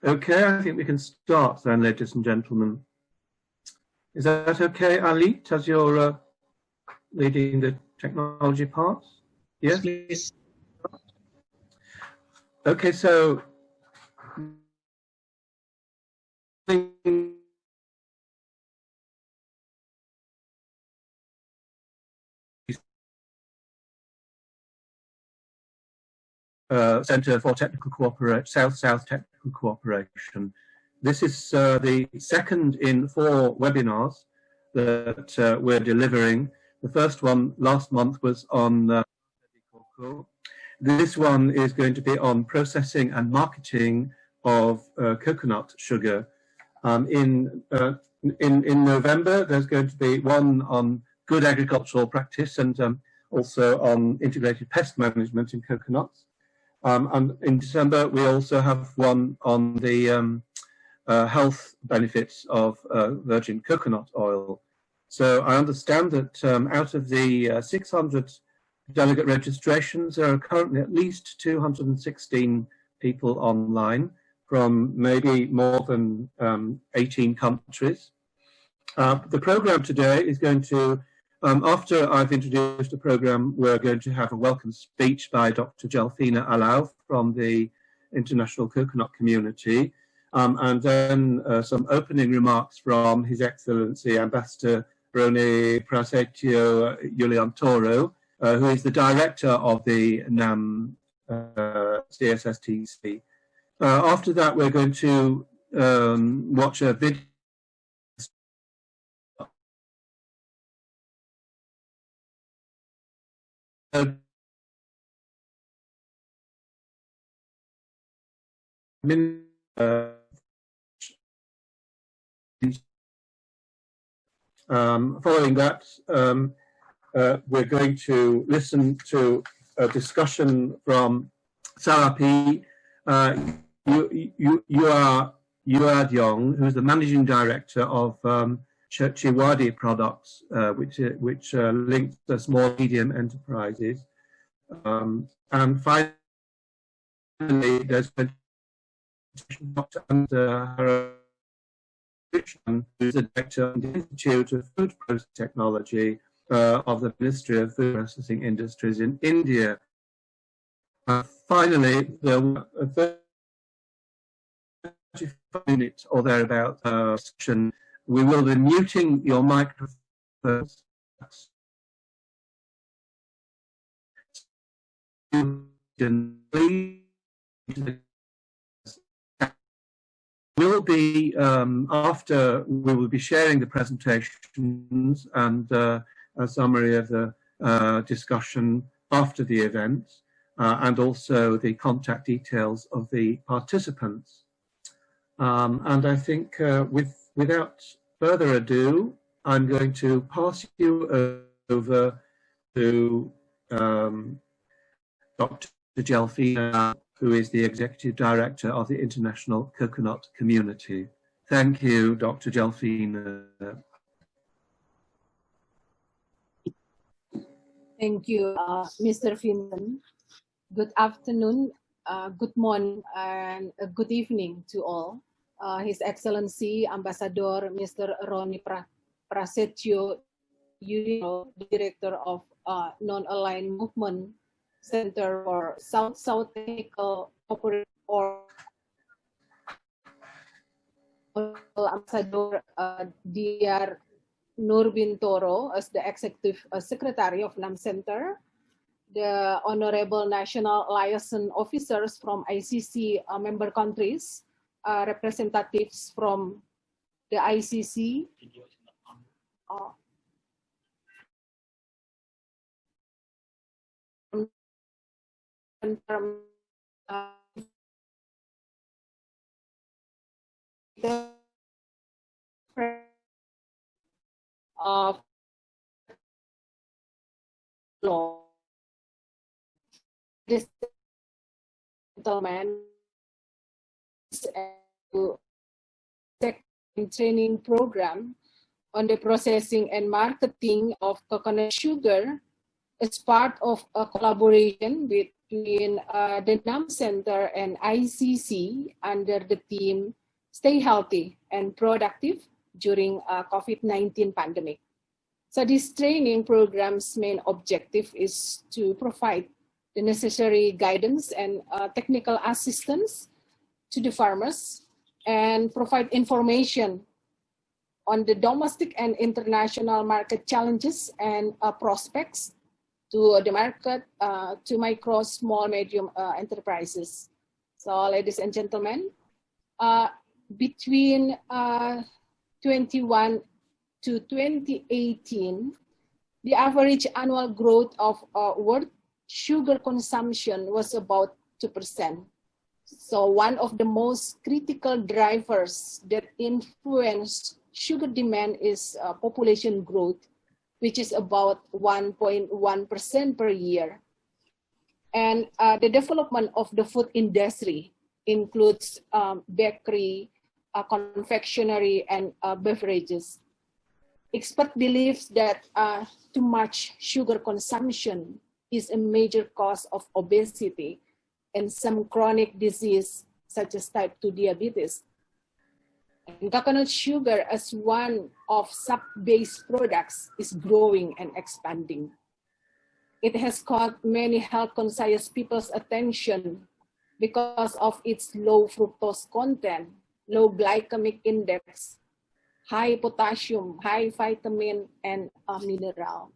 Okay, I think we can start then, ladies and gentlemen. Is that okay, Ali, as you're leading the technology part? Yes, please. Okay, so Center for Technical Cooperation, South-South Technical Cooperation. This is the second in 4 webinars that we're delivering. The first one last month was on this one is going to be on processing and marketing of coconut sugar. In November, there's going to be one on good agricultural practice and also on integrated pest management in coconuts. And in December, we also have one on the health benefits of virgin coconut oil. So I understand that out of the 600 delegate registrations, there are currently at least 216 people online from maybe more than 18 countries. The program today is going to, after I've introduced the program, we're going to have a welcome speech by Dr. Jelfina Alau from the International Coconut Community, and then some opening remarks from His Excellency Ambassador Roni Prasetyo Yuliantoro, who is the director of the NAM CSSTC. After that, we're going to watch a video following that, we're going to listen to a discussion from Sarapi Yuadyong, who's the managing director of Chiwadi Products, which links to small medium enterprises. And finally, there's Dr. Anta who's the director of the Institute of Food Processing Technology of the Ministry of Food Processing Industries in India. Finally, there will be a 35-minute or thereabout session. We will be muting your microphones. Will be after we will be sharing the presentations and a summary of the discussion after the event, and also the contact details of the participants. And I think without further ado, I'm going to pass you over to Dr. Jelfina, who is the Executive Director of the International Coconut Community. Thank you, Dr. Jelfina. Thank you, Mr. Finman. Good afternoon, good morning, and good evening to all. His Excellency Ambassador Mr. Roni Prasetyo Yuliantoro, Director of Non-Aligned Movement Center for South-South Technical Cooperation, or Ambassador Dr. Nurbintoro as the Executive Secretary of NAM Center, the Honorable National Liaison Officers from ICC member countries, representatives from the ICC, of law. This gentleman training program on the processing and marketing of coconut sugar as part of a collaboration with between the NAM Center and ICC under the theme Stay Healthy and Productive during COVID-19 pandemic. So this training program's main objective is to provide the necessary guidance and technical assistance to the farmers and provide information on the domestic and international market challenges and prospects to the market, to micro, small, medium enterprises. So ladies and gentlemen, between 21 to 2018, the average annual growth of world sugar consumption was about 2%. So one of the most critical drivers that influence sugar demand is population growth, which is about 1.1% per year. And the development of the food industry includes bakery, confectionery, and beverages. Expert believes that too much sugar consumption is a major cause of obesity and some chronic disease such as type 2 diabetes. And coconut sugar as one of sap-based products is growing and expanding. It has caught many health-conscious people's attention because of its low fructose content, low glycemic index, high potassium, high vitamin, and mineral.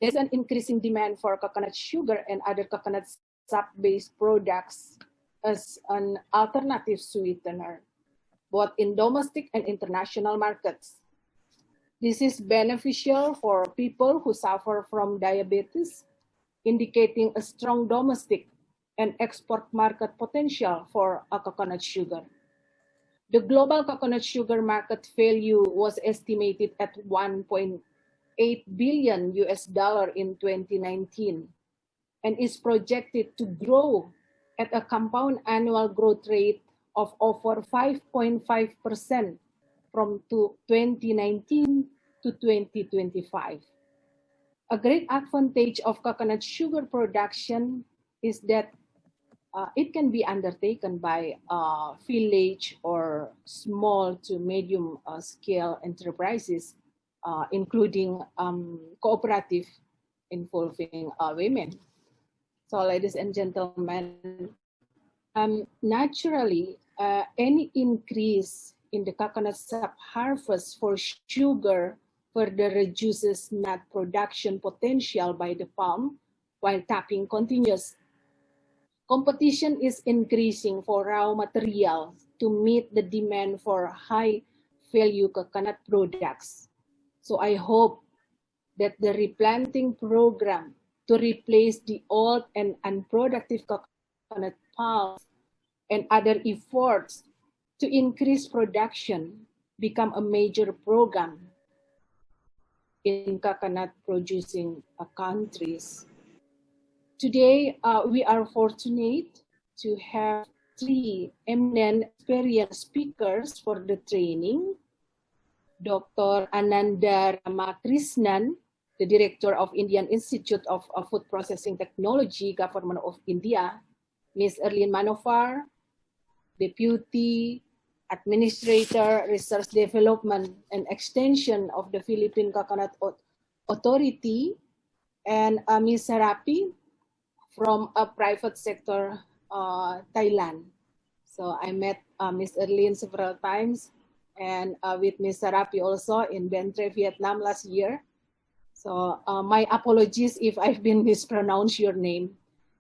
There's an increasing demand for coconut sugar and other coconut sap-based products as an alternative sweetener, both in domestic and international markets. This is beneficial for people who suffer from diabetes, indicating a strong domestic and export market potential for coconut sugar. The global coconut sugar market value was estimated at $1.8 billion in 2019 and is projected to grow at a compound annual growth rate of over 5.5% from 2019 to 2025. A great advantage of coconut sugar production is that it can be undertaken by village or small to medium scale enterprises, including cooperative involving women. So ladies and gentlemen, naturally, any increase in the coconut sap harvest for sugar further reduces nut production potential by the palm while tapping continues. Competition is increasing for raw material to meet the demand for high-value coconut products. So I hope that the replanting program to replace the old and unproductive coconut palms and other efforts to increase production become a major program in coconut producing countries. Today, we are fortunate to have three eminent experienced speakers for the training. Dr. Ananda Ramakrishnan, the Director of Indian Institute of Food Processing Technology, Government of India. Ms. Erlyn Manovar, Deputy Administrator, Research Development and Extension of the Philippine Coconut Authority, and Ms. Sarapi from a private sector, Thailand. So I met Ms. Erlyn several times and with Ms. Sarapi also in Bến Tre, Vietnam last year. So my apologies if I've been mispronounced your name.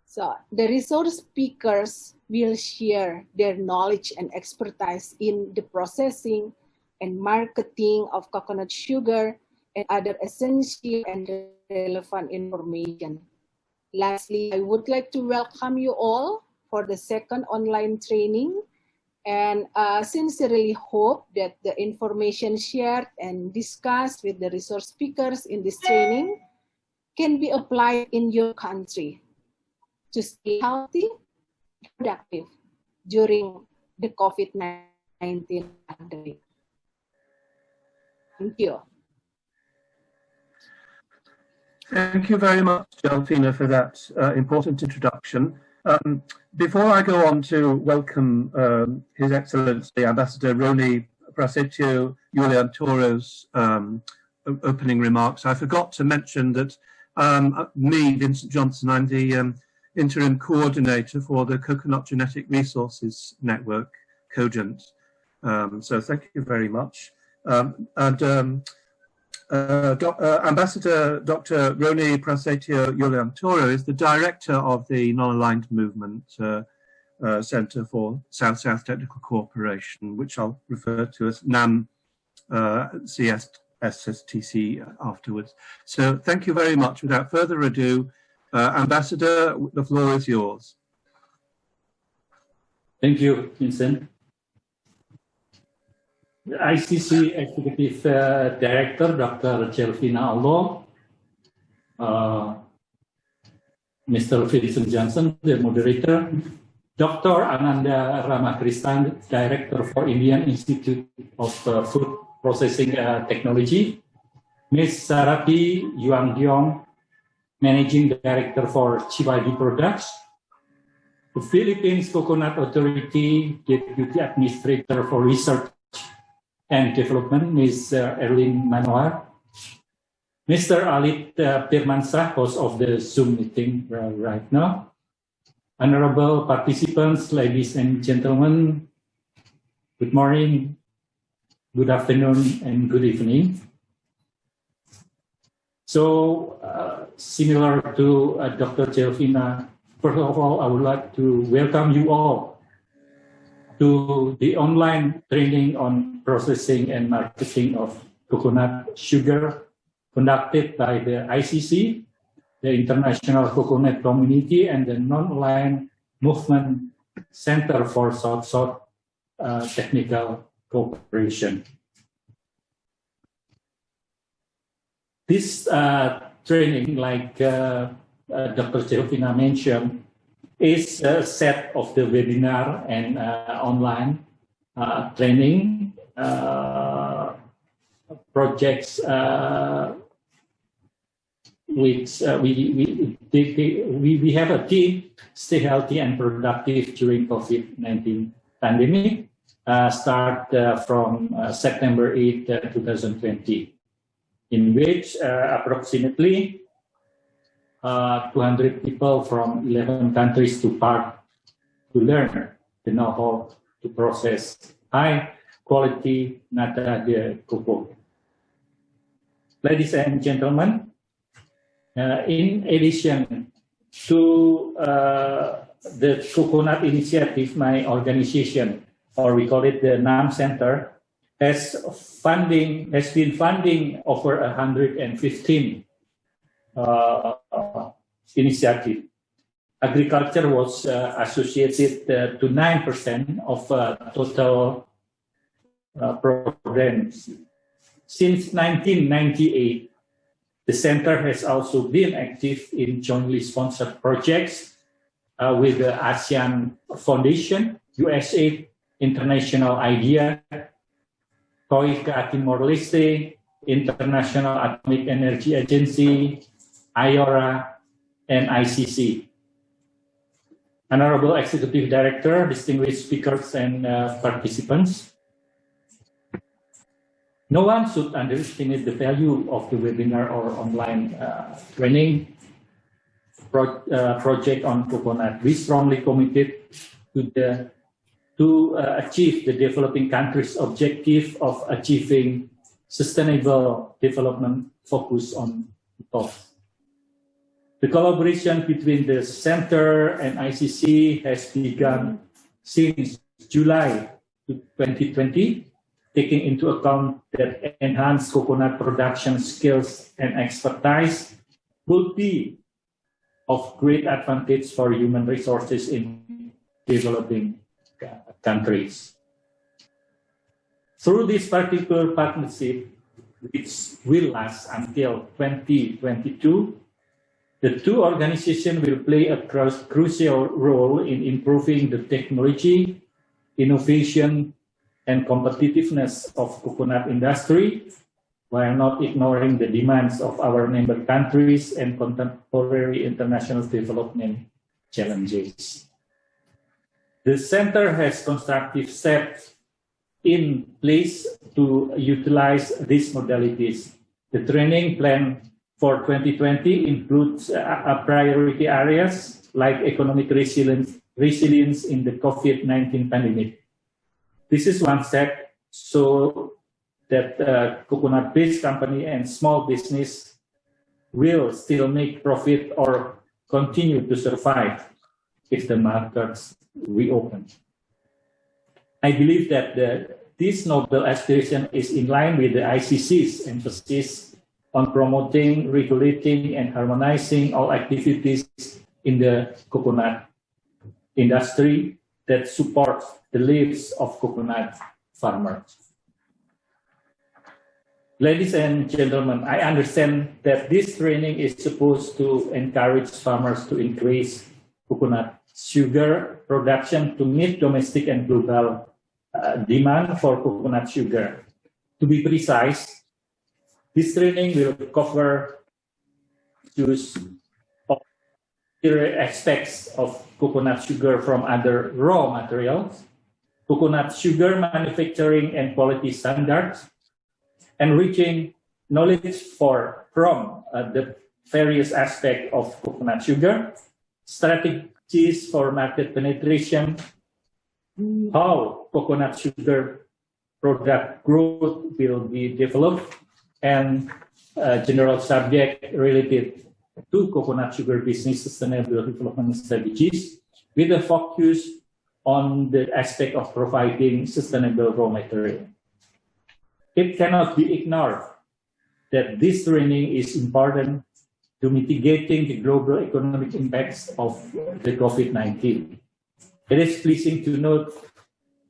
So the resource speakers will share their knowledge and expertise in the processing and marketing of coconut sugar and other essential and relevant information. Lastly, I would like to welcome you all for the second online training and sincerely hope that the information shared and discussed with the resource speakers in this training can be applied in your country to stay healthy and productive during the COVID-19 pandemic. Thank you. Thank you very much, Delphina, for that important introduction. Before I go on to welcome His Excellency Ambassador Roni Prasetyo Yuliantoro's opening remarks, I forgot to mention that me, Vincent Johnson, I'm the interim coordinator for the Coconut Genetic Resources Network, COGENT. So thank you very much. Ambassador Dr. Roni Prasetyo Yuliantoro is the director of the Non-Aligned Movement Center for South-South Technical Cooperation, which I'll refer to as NAM CSSTC afterwards. So thank you very much. Without further ado, Ambassador, the floor is yours. Thank you, Vincent. The ICC Executive Director, Dr. Delphina Allo, Mr. Vincent Johnson, the moderator, Dr. Ananda Ramakristan, Director for Indian Institute of Food Processing Technology, Ms. Sarati Yuangdiong, Managing Director for Chibaidi Products, the Philippines Coconut Authority, Deputy Administrator for Research and Development, Ms. Erlyn Manoar, Mr. Alit Pirmansyah, host of the Zoom meeting right now, honorable participants, ladies and gentlemen, good morning, good afternoon, and good evening. So, similar to Dr. Delphina, first of all, I would like to welcome you all to the online training on processing and marketing of coconut sugar conducted by the ICC, the International Coconut Community, and the Non-Aligned Movement Center for South-South Technical Cooperation. This training, like Dr. Delphina mentioned, is a set of the webinar and online training projects which we have a theme: stay healthy and productive during COVID-19 pandemic. Start from September 8, 2020, in which approximately 200 people from 11 countries took part to learn the know-how to process high-quality nata de coco. Ladies and gentlemen, in addition to the Coconut Initiative, my organization, or we call it the NAM Center, has been funding over 115 initiative. Agriculture was associated to 9% of total programs. Since 1998, the center has also been active in jointly sponsored projects with the ASEAN Foundation, USAID, International IDEA, Koika Timor-Leste, International Atomic Energy Agency, IORA, and ICC. Honorable Executive Director, distinguished speakers, and participants, no one should underestimate the value of the webinar or online training project on coconut. We strongly committed to achieve the developing countries' objective of achieving sustainable development focus on health. The collaboration between the Center and ICC has begun since July 2020, taking into account that enhanced coconut production skills and expertise will be of great advantage for human resources in developing countries. Through this particular partnership, which will last until 2022, the two organizations will play a crucial role in improving the technology, innovation, and competitiveness of coconut industry, while not ignoring the demands of our member countries and contemporary international development challenges. The Center has constructive steps in place to utilize these modalities. The training plan for 2020 includes priority areas like economic resilience in the COVID-19 pandemic. This is one step so that coconut-based company and small business will still make profit or continue to survive if the markets reopen. I believe that this noble aspiration is in line with the ICC's emphasis on promoting, regulating, and harmonizing all activities in the coconut industry that support the lives of coconut farmers. Ladies and gentlemen, I understand that this training is supposed to encourage farmers to increase coconut sugar production to meet domestic and global demand for coconut sugar. To be precise, this training will cover use aspects of coconut sugar from other raw materials, coconut sugar manufacturing and quality standards, enriching knowledge from the various aspects of coconut sugar, strategies for market penetration, how coconut sugar product growth will be developed, and general subject related to coconut sugar business sustainable development strategies with a focus on the aspect of providing sustainable raw material. It cannot be ignored that this training is important to mitigating the global economic impacts of the COVID-19. It is pleasing to note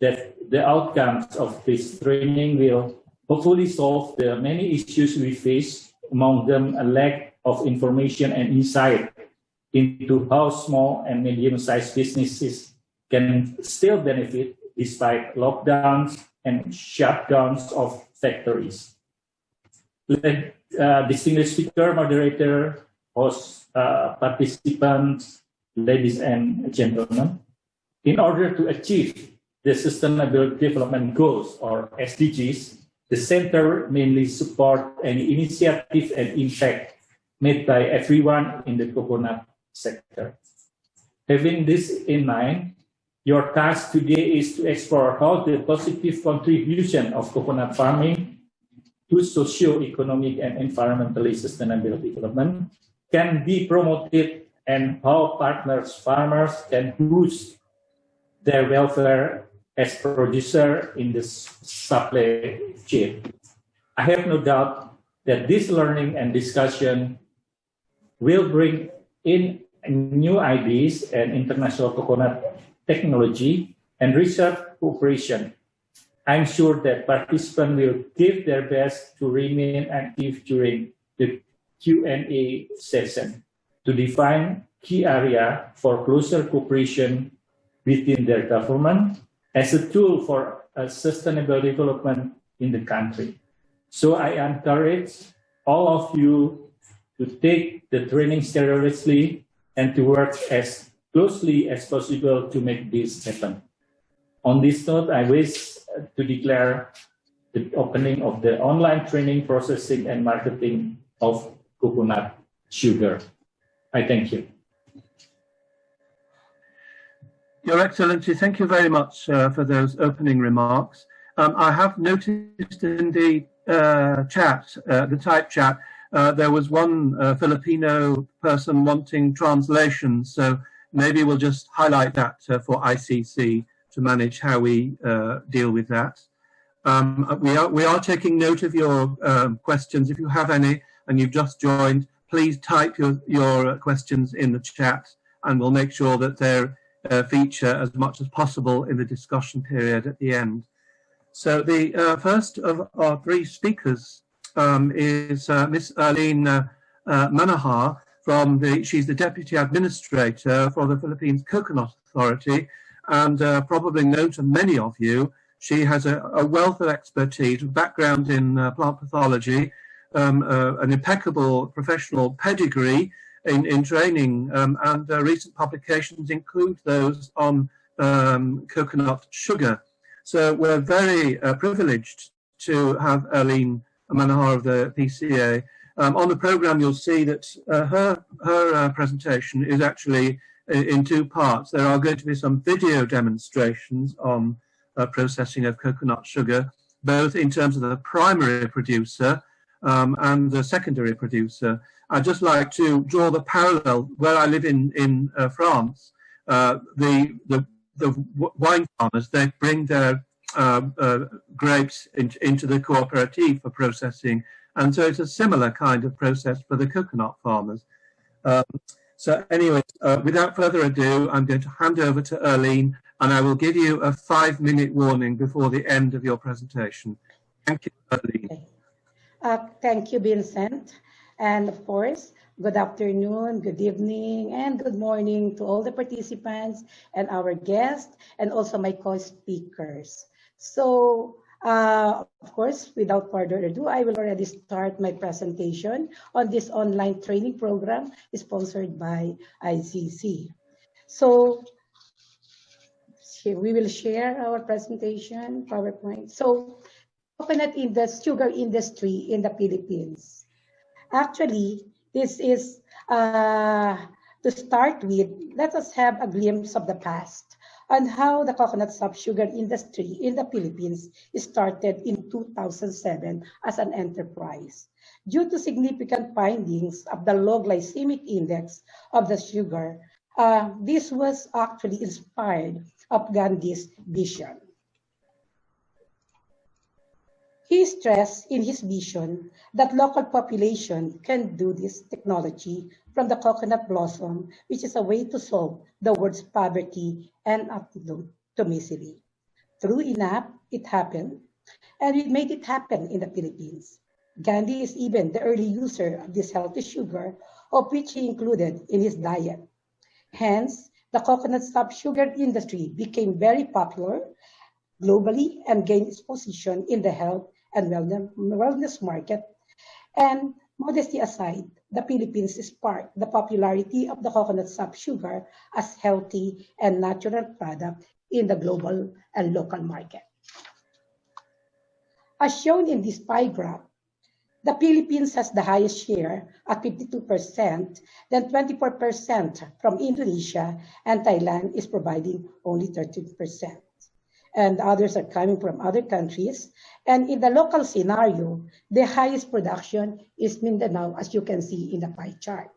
that the outcomes of this training will hopefully solve the many issues we face, among them a lack of information and insight into how small and medium-sized businesses can still benefit despite lockdowns and shutdowns of factories. Distinguished speaker, moderator, host, participants, ladies and gentlemen, in order to achieve the Sustainable Development Goals, or SDGs, the Center mainly support any initiative and impact made by everyone in the coconut sector. Having this in mind, your task today is to explore how the positive contribution of coconut farming to socio-economic and environmentally sustainable development can be promoted and how partners farmers can boost their welfare as producer in the supply chain. I have no doubt that this learning and discussion will bring in new ideas and international coconut technology and research cooperation. I'm sure that participants will give their best to remain active during the Q&A session to define key area for closer cooperation within their government as a tool for sustainable development in the country. So I encourage all of you to take the training seriously and to work as closely as possible to make this happen. On this note, I wish to declare the opening of the online training, processing, and marketing of coconut sugar. I thank you. Your Excellency, thank you very much for those opening remarks. I have noticed in the chat, the type chat, there was one Filipino person wanting translation, so maybe we'll just highlight that for ICC to manage how we deal with that. We are taking note of your questions. If you have any and you've just joined, please type your questions in the chat and we'll make sure that they're feature as much as possible in the discussion period at the end. So the first of our three speakers is Miss Arlene Manaha she's the Deputy Administrator for the Philippines Coconut Authority, and probably known to many of you, She has a wealth of expertise, background in plant pathology, an impeccable professional pedigree in training, and recent publications include those on coconut sugar. So we're very privileged to have Arlene Manohar of the PCA. On the program, you'll see that her presentation is actually in two parts. There are going to be some video demonstrations on processing of coconut sugar, both in terms of the primary producer and the secondary producer. I'd just like to draw the parallel where I live in France. The wine farmers, they bring their grapes into the cooperative for processing, and so it's a similar kind of process for the coconut farmers. So anyway, without further ado, I'm going to hand over to Arlene, and I will give you a 5-minute warning before the end of your presentation. Thank you, Arlene. Thank you, Vincent. And of course, good afternoon, good evening, and good morning to all the participants and our guests, and also my co-speakers. So, of course, without further ado, I will already start my presentation on this online training program sponsored by ICC. So, we will share our presentation, PowerPoint. So, coconut sugar industry in the Philippines. Actually, this is, to start with, let us have a glimpse of the past on how the coconut sugar industry in the Philippines started in 2007 as an enterprise. Due to significant findings of the low glycemic index of the sugar, this was actually inspired of Gandhi's vision. He stressed in his vision that local population can do this technology from the coconut blossom, which is a way to solve the world's poverty and antidote to misery. True enough, it happened, and we made it happen in the Philippines. Gandhi is even the early user of this healthy sugar, of which he included in his diet. Hence, the coconut sugar industry became very popular globally and gained its position in the health and wellness market. And modesty aside, the Philippines sparked the popularity of the coconut sugar as healthy and natural product in the global and local market. As shown in this pie graph, the Philippines has the highest share at 52%, then 24% from Indonesia, and Thailand is providing only 13%. And others are coming from other countries. And in the local scenario, the highest production is Mindanao, as you can see in the pie chart.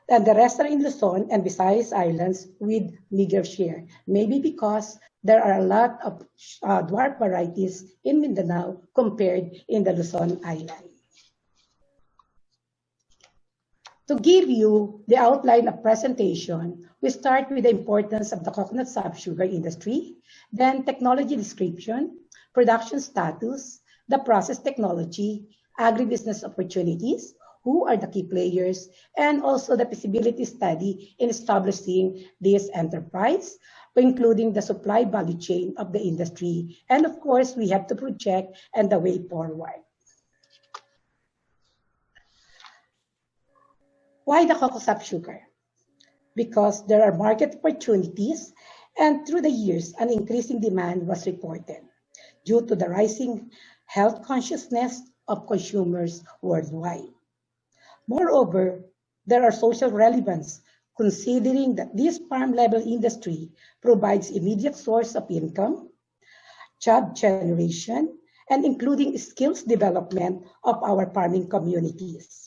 And the rest are in Luzon and Visayas Islands with meager share, maybe because there are a lot of dwarf varieties in Mindanao compared in the Luzon Island. To give you the outline of presentation, we start with the importance of the coconut sugar industry, then technology description, production status, the process technology, agribusiness opportunities, who are the key players, and also the feasibility study in establishing this enterprise, including the supply value chain of the industry. And of course, we have to project and the way forward. Why the coconut sugar? Because there are market opportunities, and through the years, an increasing demand was reported due to the rising health consciousness of consumers worldwide. Moreover, there are social relevance, considering that this farm-level industry provides immediate source of income, job generation, and including skills development of our farming communities.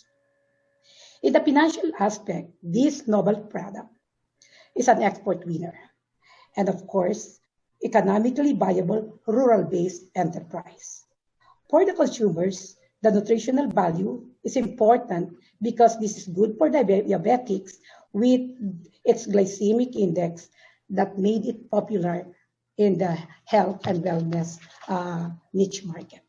In the financial aspect, this novel product is an export winner, and of course, economically viable rural-based enterprise. For the consumers, the nutritional value is important because this is good for diabetics with its glycemic index that made it popular in the health and wellness niche market.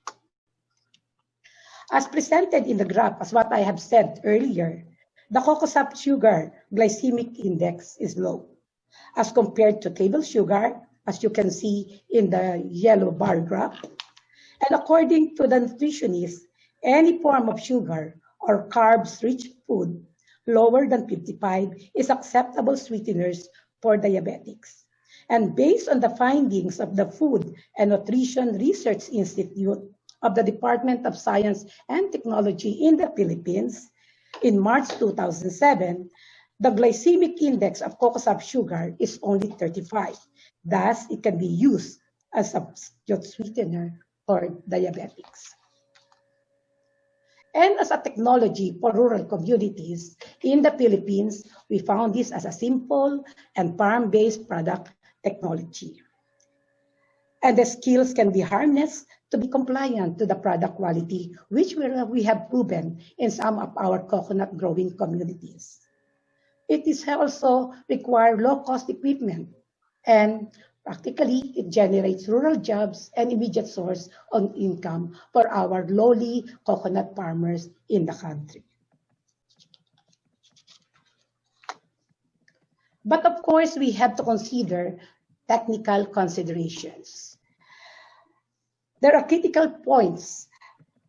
As presented in the graph, as what I have said earlier, the coconut sugar glycemic index is low as compared to table sugar, as you can see in the yellow bar graph. And according to the nutritionist, any form of sugar or carbs-rich food lower than 55 is acceptable sweeteners for diabetics. And based on the findings of the Food and Nutrition Research Institute of the Department of Science and Technology in the Philippines, in March 2007, the glycemic index of cocoa syrup sugar is only 35. Thus, it can be used as a substitute sweetener for diabetics. And as a technology for rural communities in the Philippines, we found this as a simple and farm-based product technology. And the skills can be harnessed to be compliant to the product quality, which we have proven in some of our coconut growing communities. It is also require low-cost equipment, and practically it generates rural jobs and immediate source of income for our lowly coconut farmers in the country. But of course, we have to consider technical considerations. There are critical points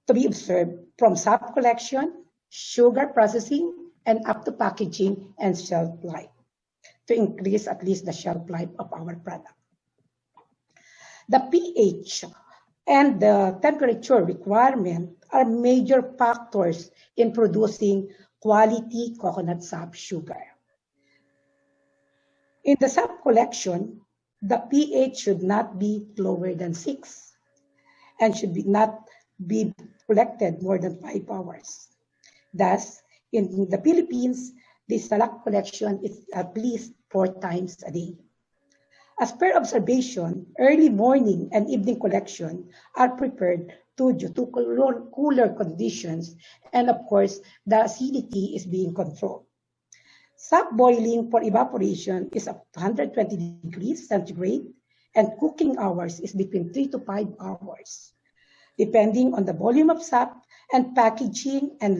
to be observed from sap collection, sugar processing, and up to packaging and shelf life to increase at least the shelf life of our product. The pH and the temperature requirement are major factors in producing quality coconut sap sugar. In the sap collection, the pH should not be lower than 6 and should not be collected more than 5 hours. Thus, in the Philippines, the sap collection is at least 4 times a day. As per observation, early morning and evening collection are prepared due to cooler conditions, and of course, the acidity is being controlled. Sap boiling for evaporation is up to 120 degrees centigrade, and cooking hours is between 3 to 5 hours. Depending on the volume of sap, and packaging and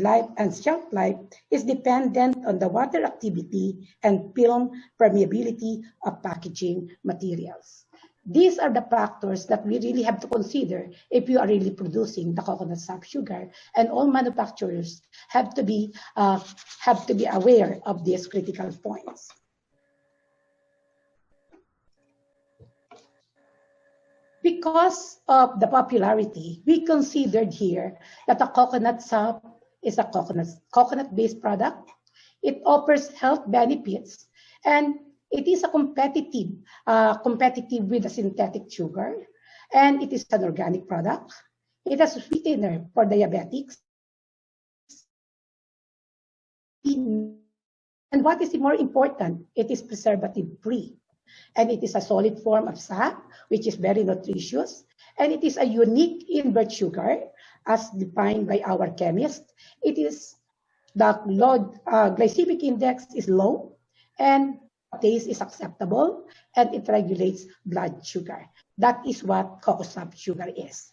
shelf life is dependent on the water activity and film permeability of packaging materials. These are the factors that we really have to consider if you are really producing the coconut sap sugar, and all manufacturers have to be aware of these critical points. Because of the popularity, we considered here that the coconut sap is a coconut-based product. It offers health benefits, and it is a competitive with the synthetic sugar, and it is an organic product. It has a sweetener for diabetics. And what is more important, it is preservative-free. And it is a solid form of sap, which is very nutritious. And it is a unique invert sugar, as defined by our chemist. It is the low glycemic index is low, and taste is acceptable, and it regulates blood sugar. That is what cocoa sap sugar is.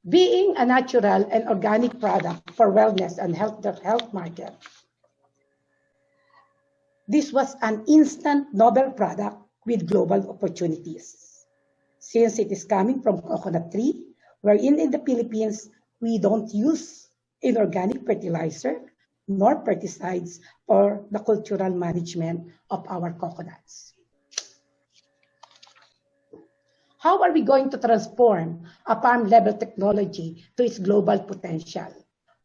Being a natural and organic product for wellness and health market, this was an instant novel product with global opportunities. Since it is coming from coconut tree, wherein in the Philippines, we don't use inorganic fertilizer nor pesticides for the cultural management of our coconuts. How are we going to transform a farm-level technology to its global potential,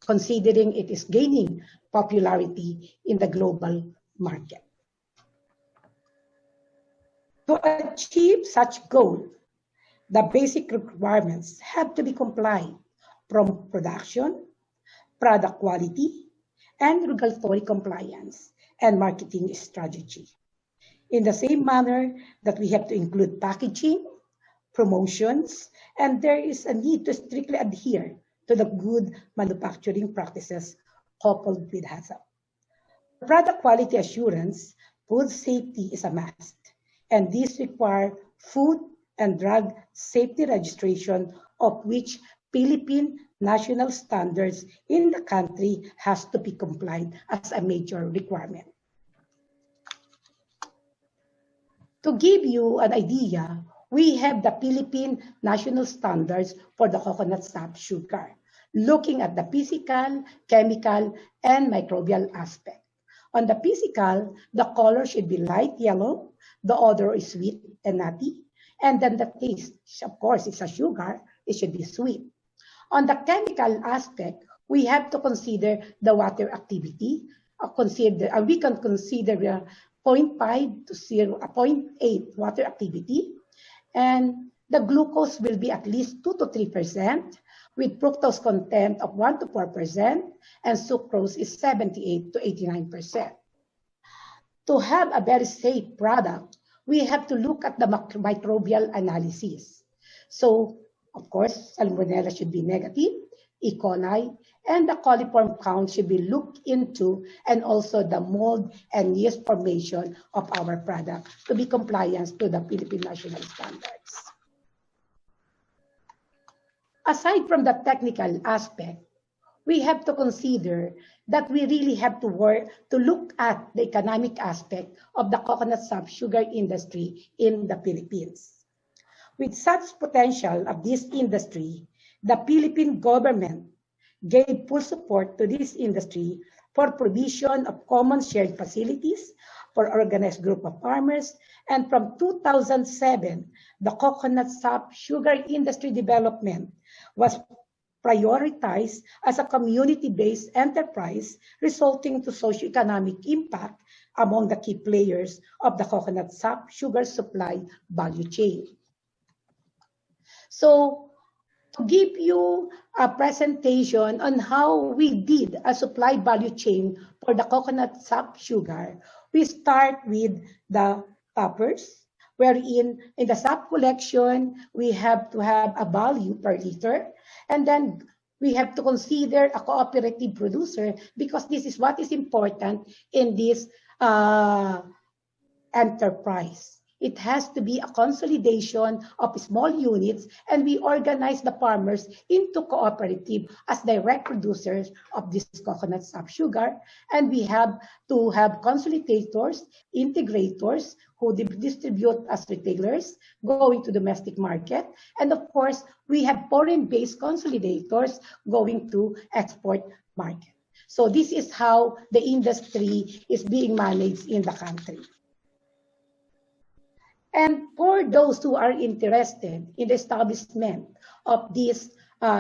considering it is gaining popularity in the global market? To achieve such goal, the basic requirements have to be complied from production, product quality, and regulatory compliance and marketing strategy. In the same manner that we have to include packaging, promotions, and there is a need to strictly adhere to the good manufacturing practices coupled with HACCP. Product quality assurance, food safety is a must, and these require food and drug safety registration, of which Philippine national standards in the country has to be complied as a major requirement. To give you an idea, we have the Philippine national standards for the coconut sap sugar, looking at the physical, chemical, and microbial aspect. On the physical, the color should be light yellow, the odor is sweet and nutty, and then the taste, of course, it's a sugar, it should be sweet. On the chemical aspect, we have to consider the water activity. We can consider 0.5 to 0.8 water activity, and the glucose will be at least 2 to 3%, with fructose content of 1 to 4%, and sucrose is 78 to 89%. To have a very safe product, we have to look at the microbial analysis. So, of course, salmonella should be negative, E. coli, and the coliform count should be looked into, and also the mold and yeast formation of our product to be compliant to the Philippine national standards. Aside from the technical aspect, we have to consider that we really have to work to look at the economic aspect of the coconut sap sugar industry in the Philippines. With such potential of this industry, the Philippine government gave full support to this industry for provision of common shared facilities for organized group of farmers, and from 2007, the coconut sap sugar industry development was prioritized as a community-based enterprise, resulting to socioeconomic impact among the key players of the coconut sap sugar supply value chain. So, to give you a presentation on how we did a supply value chain for the coconut sap sugar, we start with the toppers, wherein in the sap collection, we have to have a value per liter, and then we have to consider a cooperative producer, because this is what is important in this enterprise. It has to be a consolidation of small units, and we organize the farmers into cooperative as direct producers of this coconut sap sugar. And we have to have consolidators, integrators who distribute as retailers going to domestic market. And of course, we have foreign-based consolidators going to export market. So this is how the industry is being managed in the country. And for those who are interested in the establishment of this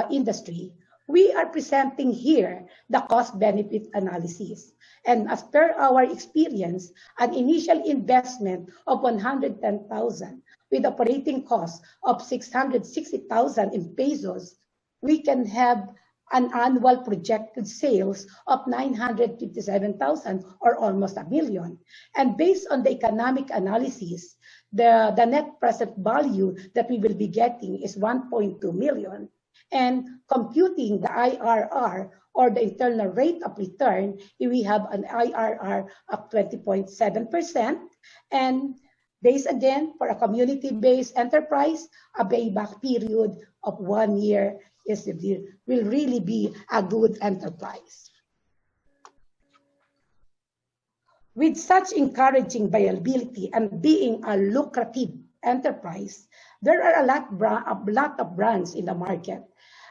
industry, we are presenting here the cost-benefit analysis. And as per our experience, an initial investment of 110,000 with operating costs of 660,000 in pesos, we can have an annual projected sales of 957,000, or almost $1 million. And based on the economic analysis, the net present value that we will be getting is 1.2 million. And computing the IRR, or the internal rate of return, we have an IRR of 20.7%. And based again, for a community-based enterprise, a payback period of 1 year will really be a good enterprise. With such encouraging viability and being a lucrative enterprise, there are a lot of brands in the market.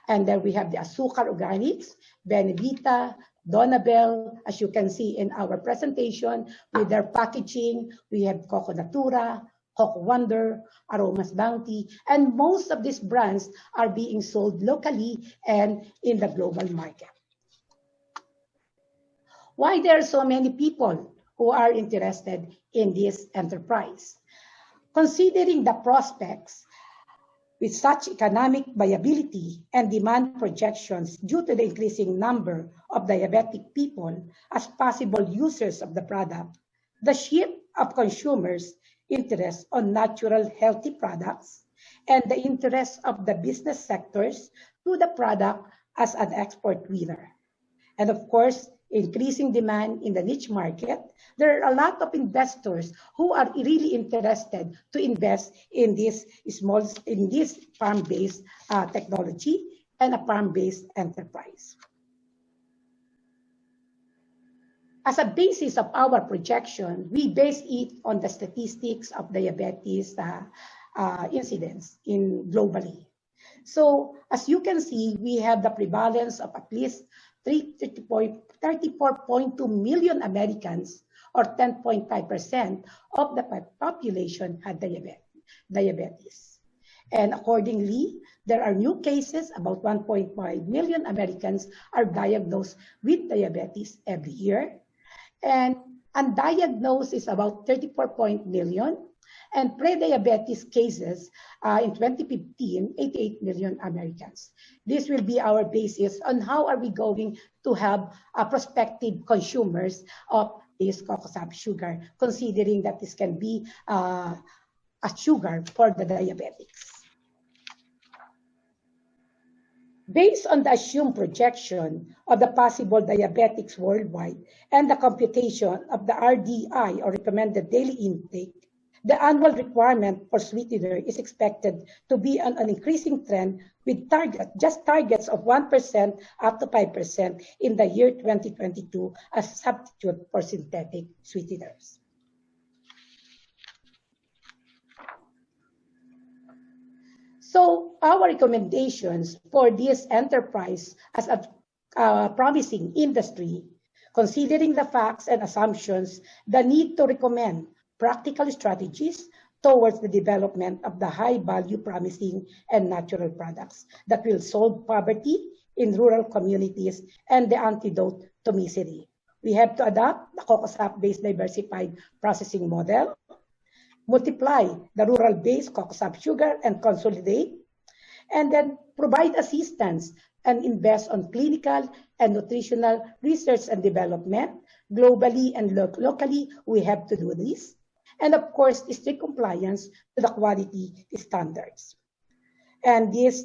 And then we have the Azúcar Organics, Benevita, Donabel, as you can see in our presentation with their packaging. We have Coco Natura, Coco Wonder, Aromas Bounty, and most of these brands are being sold locally and in the global market. Why there are so many people who are interested in this enterprise? Considering the prospects with such economic viability and demand projections due to the increasing number of diabetic people as possible users of the product, the shift of consumers' interest on natural healthy products, and the interest of the business sectors to the product as an export winner. And of course, increasing demand in the niche market, there are a lot of investors who are really interested to invest in this farm-based technology and a farm-based enterprise. as a basis of our projection, we base it on the statistics of diabetes incidence globally. So as you can see, we have the prevalence of at least 34.2 million Americans, or 10.5% of the population had diabetes. And accordingly, there are new cases. About 1.5 million Americans are diagnosed with diabetes every year. And undiagnosed is about 34 million. And pre-diabetes cases in 2015, 88 million Americans. This will be our basis on how are we going to have prospective consumers of this cocoa sugar, considering that this can be a sugar for the diabetics. Based on the assumed projection of the possible diabetics worldwide and the computation of the RDI, or recommended daily intake, the annual requirement for sweetener is expected to be on an increasing trend, with targets of 1% up to 5% in the year 2022 as substitute for synthetic sweeteners. So our recommendations for this enterprise as a promising industry, considering the facts and assumptions, the need to recommend practical strategies towards the development of the high-value, promising, and natural products that will solve poverty in rural communities and the antidote to misery. We have to adopt the cocoa-based diversified processing model, multiply the rural-based cocoa sugar and consolidate, and then provide assistance and invest on clinical and nutritional research and development. Globally and locally, we have to do this. And of course, strict compliance to the quality standards. And this,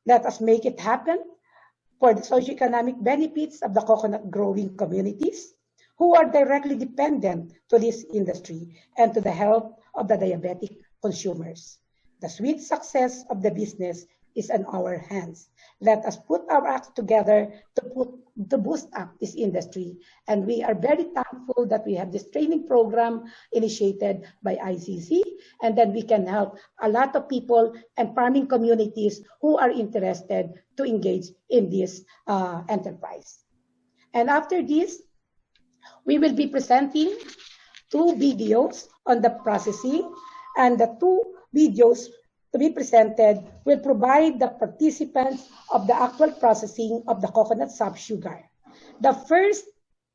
let us make it happen for the socioeconomic benefits of the coconut growing communities who are directly dependent to this industry and to the health of the diabetic consumers. The sweet success of the business is in our hands. Let us put our acts together to boost up this industry. And we are very thankful that we have this training program initiated by ICC, and then we can help a lot of people and farming communities who are interested to engage in this enterprise. And after this, we will be presenting 2 videos on the processing, and the 2 videos to be presented will provide the participants of the actual processing of the coconut sugar. The first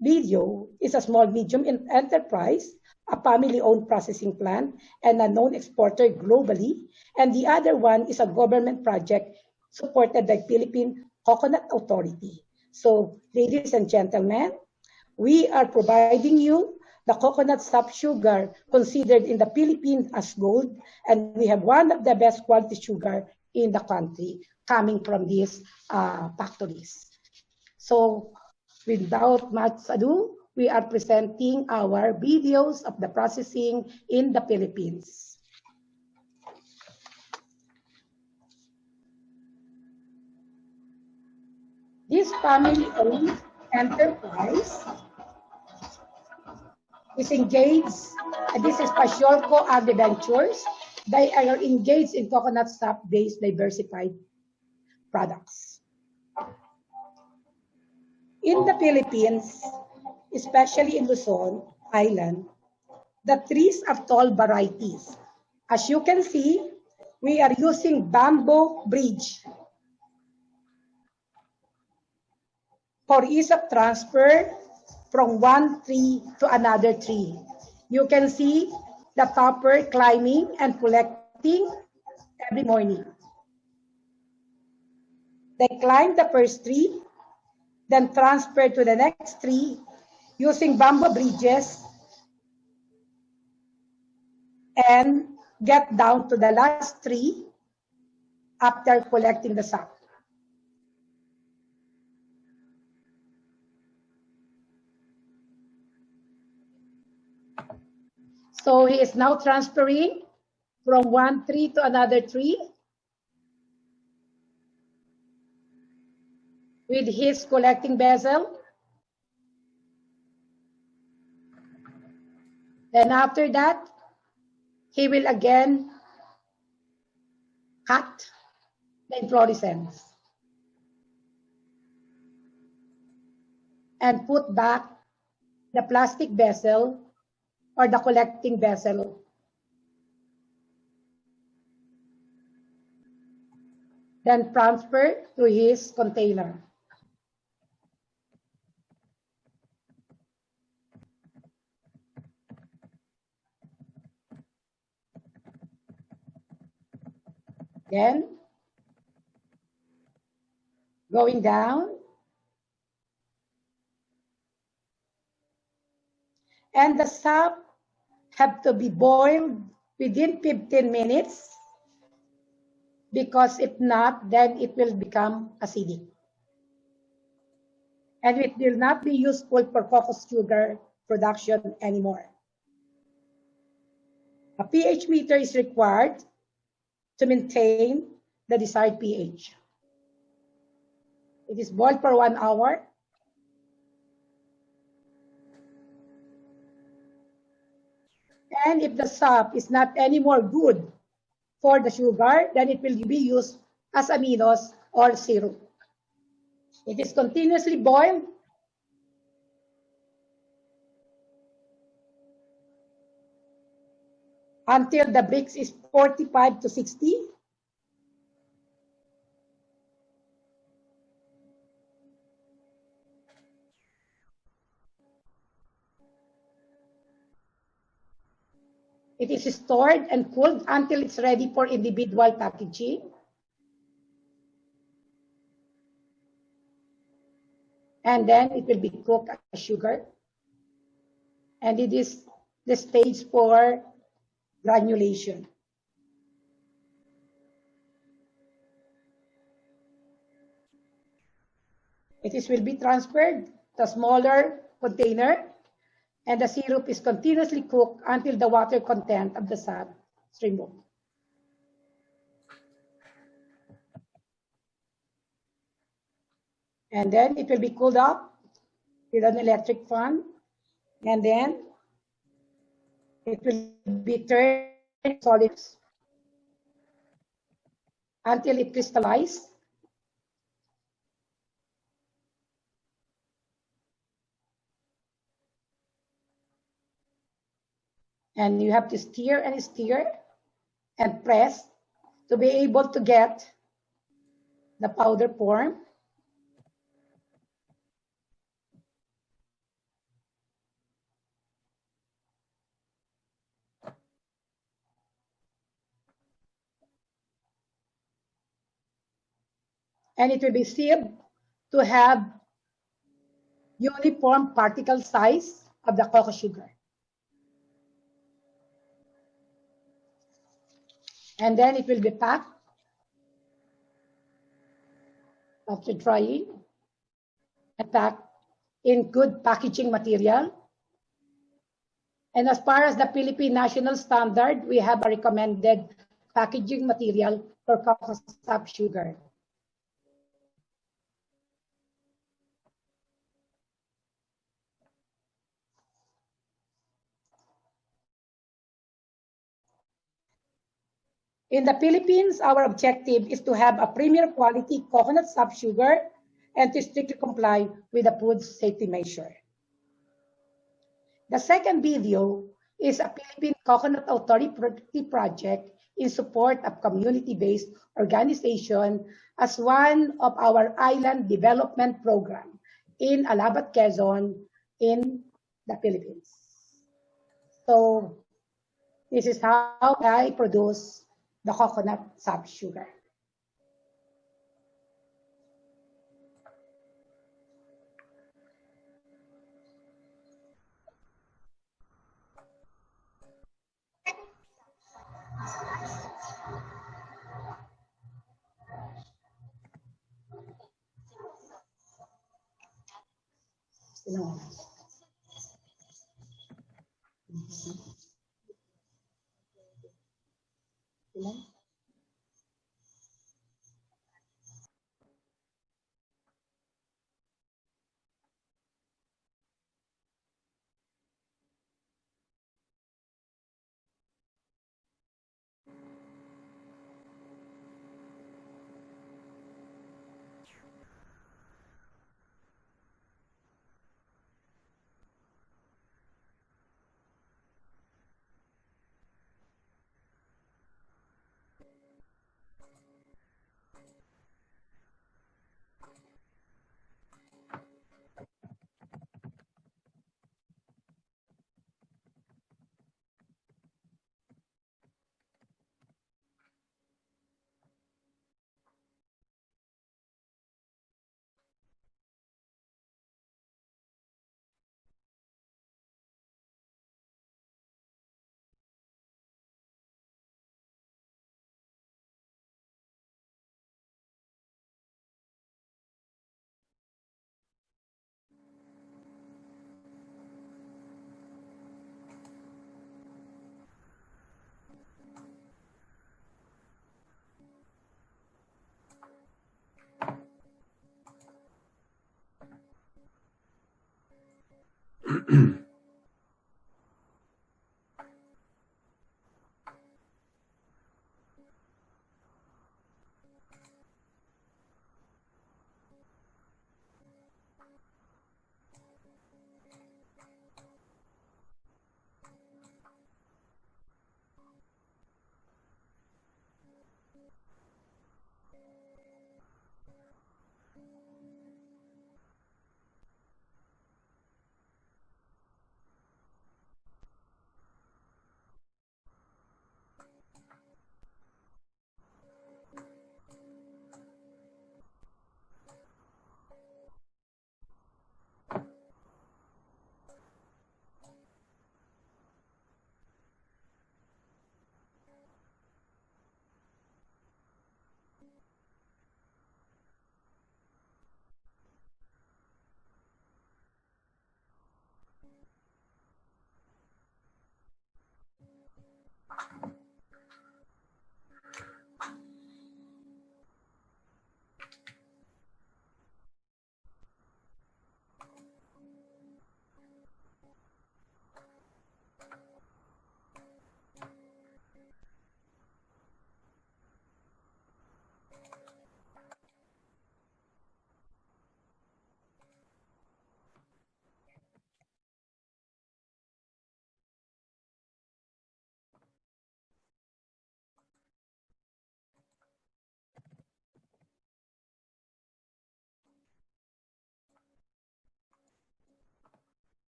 video is a small medium enterprise, a family-owned processing plant, and a known exporter globally. And the other one is a government project supported by Philippine Coconut Authority. So, ladies and gentlemen, we are providing you the coconut sugar considered in the Philippines as gold, and we have one of the best quality sugar in the country coming from these factories. So without much ado, we are presenting our videos of the processing in the Philippines. This family-owned enterprise is engaged, and this is Pasiolco Agri-Ventures. They are engaged in coconut sap-based diversified products. In the Philippines, especially in Luzon Island, the trees are tall varieties. As you can see, we are using bamboo bridge for ease of transfer from one tree to another tree. You can see the topper climbing and collecting every morning. They climb the first tree, then transfer to the next tree using bamboo bridges and get down to the last tree after collecting the sap. So he is now transferring from one tree to another tree with his collecting vessel. Then after that, he will again cut the inflorescence and put back the plastic vessel or the collecting vessel. Then transfer to his container. Then going down, and the sap have to be boiled within 15 minutes, because if not, then it will become acidic. And it will not be useful for cocoa sugar production anymore. A pH meter is required to maintain the desired pH. It is boiled for 1 hour. And if the sap is not anymore good for the sugar, then it will be used as aminos or syrup. It is continuously boiled until the Brix is 45 to 60. It is stored and cooled until it's ready for individual packaging. And then it will be cooked as sugar. And it is the stage for granulation. Will be transferred to a smaller container, and the syrup is continuously cooked until the water content of the sap is removed. And then it will be cooled up with an electric fan, and then it will be turned solids until it crystallizes. And you have to stir and press to be able to get the powder form. And it will be sealed to have uniform particle size of the cocoa sugar. And then it will be packed after drying and packed in good packaging material. And as far as the Philippine national standard, we have a recommended packaging material for cocoa sap sugar. In the Philippines, our objective is to have a premier quality coconut sap sugar and to strictly comply with the food safety measure. The second video is a Philippine Coconut Authority project in support of community-based organization as one of our island development program in Alabat, Quezon in the Philippines. So this is how I produce the coconut sap sugar.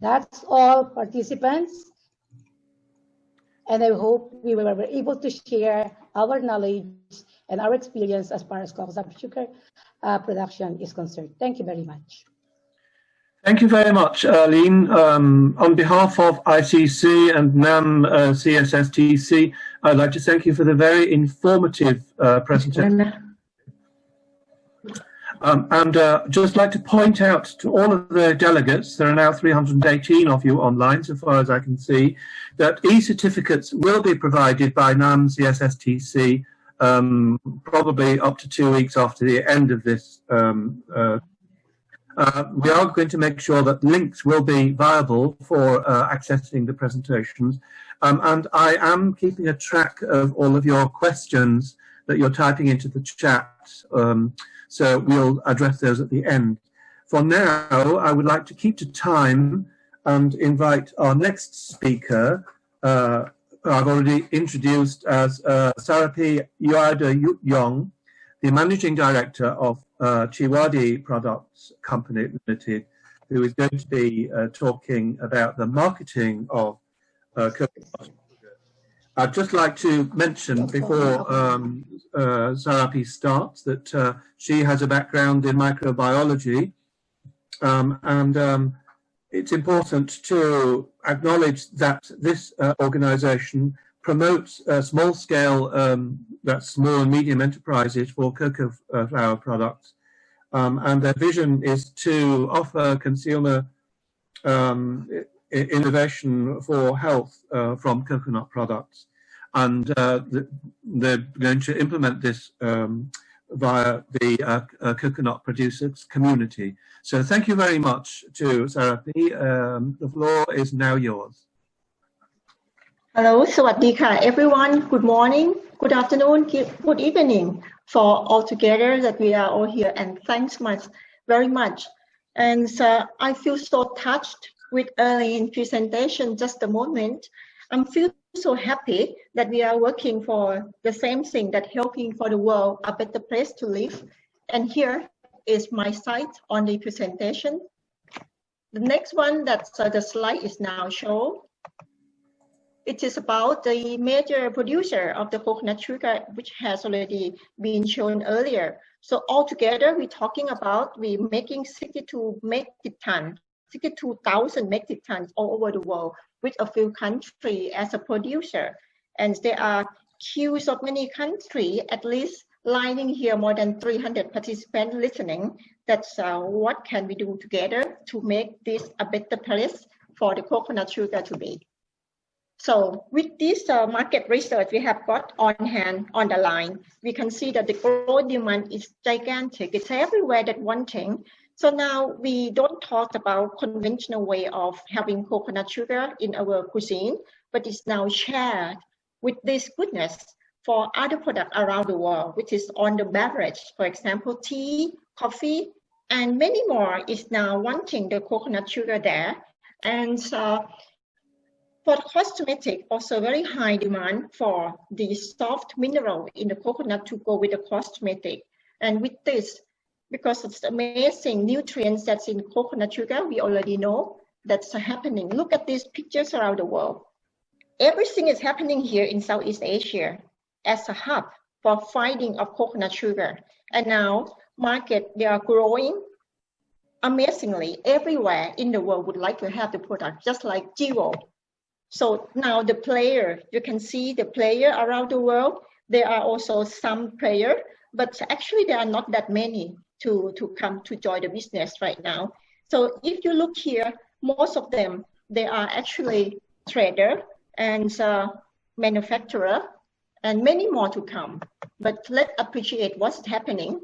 That's all, participants. And I hope we were able to share our knowledge and our experience as far as cocoa sugar production is concerned. Thank you very much. Thank you very much, Arlene. On behalf of ICC and NAM CSSTC, I'd like to thank you for the very informative presentation. And just like to point out to all of the delegates, there are now 318 of you online, so far as I can see, that e-certificates will be provided by NAM CSSTC probably up to 2 weeks after the end of this. We are going to make sure that links will be viable for accessing the presentations. And I am keeping a track of all of your questions that you're typing into the chat. So we'll address those at the end. For now, I would like to keep to time and invite our next speaker, I've already introduced as Sarapi Yuada-Yong, the Managing Director of Chiwadi Products Company Limited, who is going to be talking about the marketing of coconut. I'd just like to mention before Sarapi starts that she has a background in microbiology and it's important to acknowledge that this organization promotes small-scale, that's small and medium enterprises for cocoa flour products. And their vision is to offer consumer innovation for health from coconut products. And they're going to implement this via the coconut producers community. So thank you very much to Sarathi. The floor is now yours. Hello, Sawadika, everyone. Good morning, good afternoon, good evening for all together that we are all here. And thanks very much. And I feel so touched with early presentation just a moment. I feel so happy that we are working for the same thing, that helping for the world a better place to live. And here is my site on the presentation. The next one, that's the slide is now shown. It is about the major producer of the coconut sugar, which has already been shown earlier. So altogether, we're talking about we're making 62,000 metric tons all over the world with a few countries as a producer. And there are queues of many countries, at least lining here more than 300 participants listening. That's what can we do together to make this a better place for the coconut sugar to be. So with this market research we have got on hand on the line, we can see that the growth demand is gigantic. It's everywhere that one thing. So now we don't talk about conventional way of having coconut sugar in our cuisine, but it's now shared with this goodness for other products around the world, which is on the beverage, for example, tea, coffee, and many more is now wanting the coconut sugar there. And for cosmetic, also very high demand for the soft mineral in the coconut to go with the cosmetic. And with this, because of the amazing nutrients that's in coconut sugar, we already know that's happening. Look at these pictures around the world. Everything is happening here in Southeast Asia as a hub for finding of coconut sugar. And now market, they are growing amazingly. Everywhere in the world would like to have the product, just like Jivo. So now the player, you can see the player around the world. There are also some players, but actually there are not that many to come to join the business right now. So if you look here, most of them, they are actually trader and manufacturer and many more to come. But let's appreciate what's happening.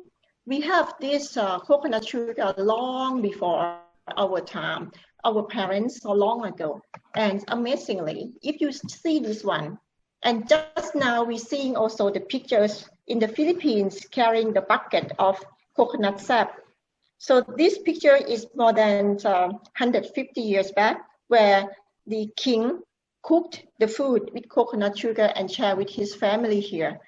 We have this coconut sugar long before our time, our parents so long ago. And amazingly, if you see this one, and just now we're seeing also the pictures in the Philippines carrying the bucket of coconut sap. So this picture is more than 150 years back, where the king cooked the food with coconut sugar and shared with his family here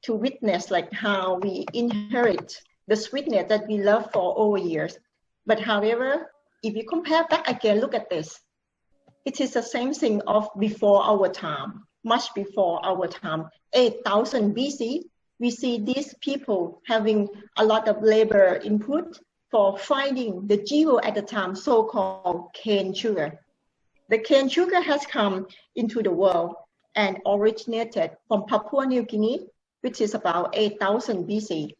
to witness like how we inherit the sweetness that we love for over years. But however, if you compare back again, look at this. It is the same thing of before our time, much before our time. 8,000 BC, we see these people having a lot of labor input for finding the jivo at the time, so-called cane sugar. The cane sugar has come into the world and originated from Papua New Guinea, which is about 8,000 BC.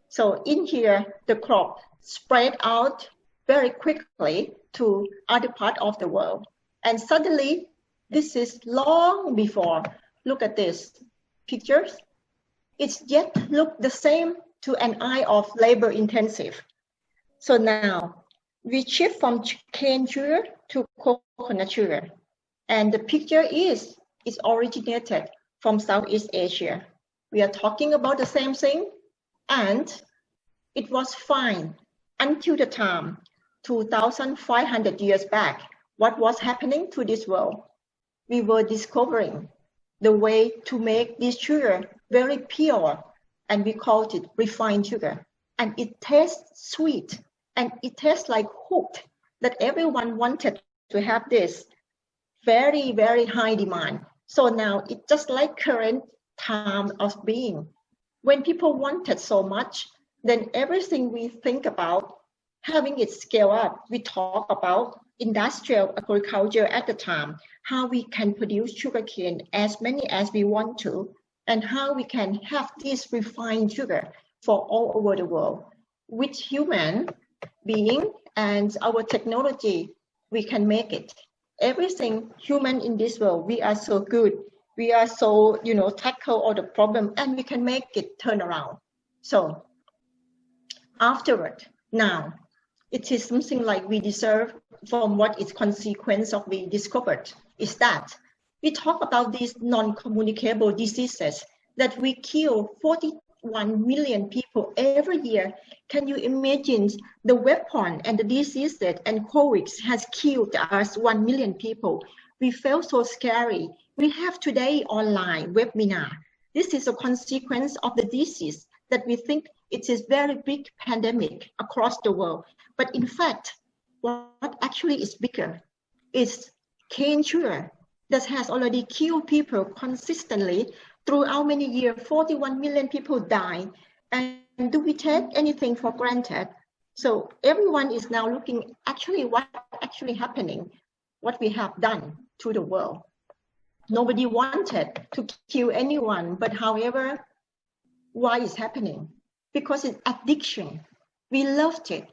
So in here, the crop spread out very quickly to other parts of the world. And suddenly, this is long before. Look at this pictures. It's yet look the same to an eye of labor intensive. So now we shift from cane sugar to coconut sugar. And the picture is originated from Southeast Asia. We are talking about the same thing. And it was fine until the time 2,500 years back. What was happening to this world? We were discovering the way to make this sugar very pure, and we called it refined sugar. And it tastes sweet, and it tastes like hooked, that everyone wanted to have this very, very high demand. So now it's just like current time of being. When people wanted so much, then everything we think about having it scale up, we talk about industrial agriculture at the time, how we can produce sugarcane as many as we want to, and how we can have this refined sugar for all over the world. With human being and our technology, we can make it. Everything human in this world, we are so good. We are so, tackle all the problem, and we can make it turn around. So afterward, now, it is something like we deserve from what is consequence of we discovered is that we talk about these non-communicable diseases that we kill 41 million people every year. Can you imagine the weapon and the diseases and COVID has killed us 1 million people? We felt so scary. We have today online webinar. This is a consequence of the disease that we think it is very big pandemic across the world. But in fact, what actually is bigger is cane sugar that has already killed people consistently throughout many years. 41 million people die. And do we take anything for granted? So everyone is now looking actually what actually happening, what we have done to the world. Nobody wanted to kill anyone, but however, why is happening? Because it's addiction. We loved it.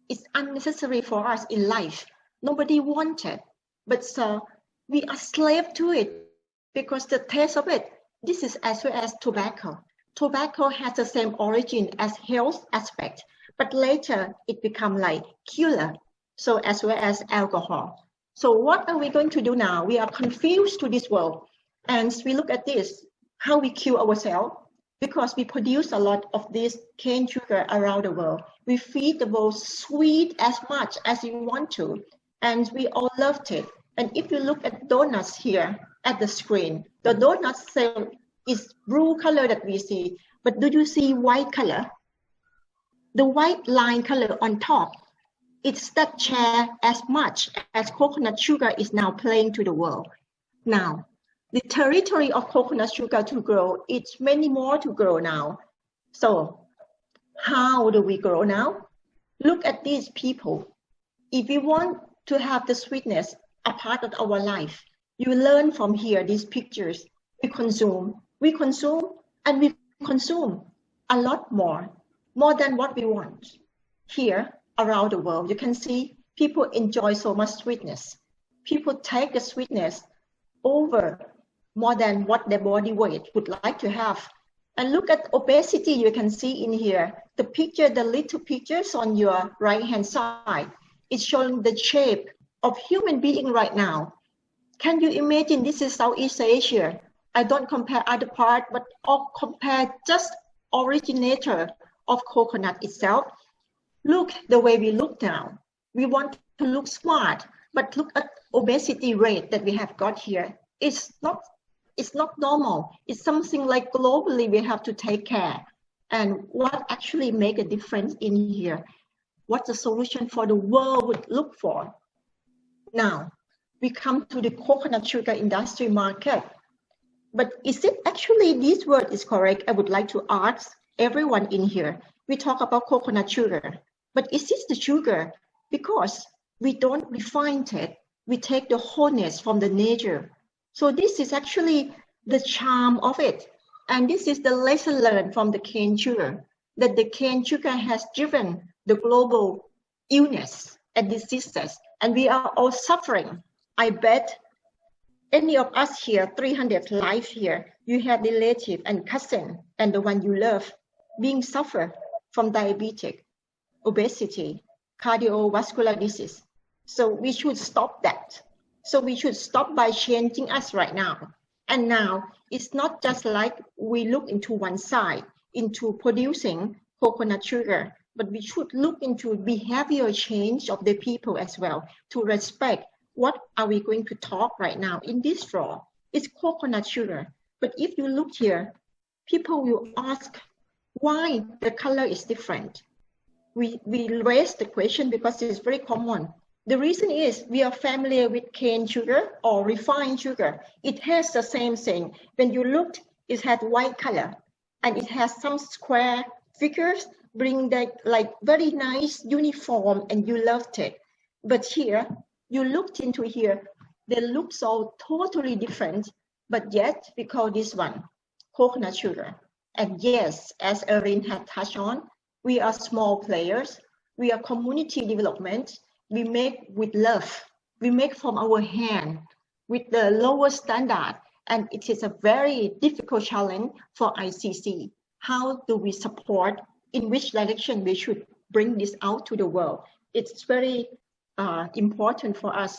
It's unnecessary for us in life. Nobody wanted, but so we are slave to it because the taste of it. This is as well as tobacco. Tobacco has the same origin as health aspect, but later it become like killer. So as well as alcohol. So what are we going to do now? We are confused to this world, and we look at this, how we kill ourselves. Because we produce a lot of this cane sugar around the world. We feed the world sweet as much as we want to, and we all loved it. And if you look at donuts here at the screen, the donut cell is blue color that we see, but do you see white color? The white line color on top, it's that share as much as coconut sugar is now playing to the world. Now, the territory of coconut sugar to grow, it's many more to grow now. So how do we grow now? Look at these people. If we want to have the sweetness a part of our life, you learn from here, these pictures. We consume, and we consume a lot more than what we want. Here around the world, you can see people enjoy so much sweetness. People take the sweetness over more than what their body weight would like to have. And look at obesity, you can see in here, the picture, the little pictures on your right-hand side, it's showing the shape of human being right now. Can you imagine this is Southeast Asia? I don't compare other part, but I'll compare just originator of coconut itself. Look the way we look now. We want to look smart, but look at obesity rate that we have got here. It's not normal. It's something like globally we have to take care. And what actually make a difference in here? What the solution for the world would look for? Now, we come to the coconut sugar industry market. But is it actually, this word is correct? I would like to ask everyone in here. We talk about coconut sugar, but is this the sugar? Because we don't refine it. We take the wholeness from the nature. So this is actually the charm of it. And this is the lesson learned from the cane sugar, that the cane sugar has driven the global illness and diseases, and we are all suffering. I bet any of us here, 300 life here, you have relative and cousin and the one you love being suffer from diabetes, obesity, cardiovascular disease. So we should stop that. So we should stop by changing us right now. And now it's not just like we look into one side, into producing coconut sugar, but we should look into behavioral change of the people as well to respect what are we going to talk right now in this draw. It's coconut sugar. But if you look here, people will ask why the color is different. We raise the question because it's very common. The reason is we are familiar with cane sugar or refined sugar. It has the same thing. When you look, it has white color and it has some square figures, bring that like very nice uniform, and you loved it. But here, you looked into here, they look so totally different, but yet we call this one coconut sugar. And yes, as Erin had touched on, we are small players. We are community development. We make with love. We make from our hand with the lowest standard. And it is a very difficult challenge for ICC. How do we support? In which direction we should bring this out to the world? It's very important for us.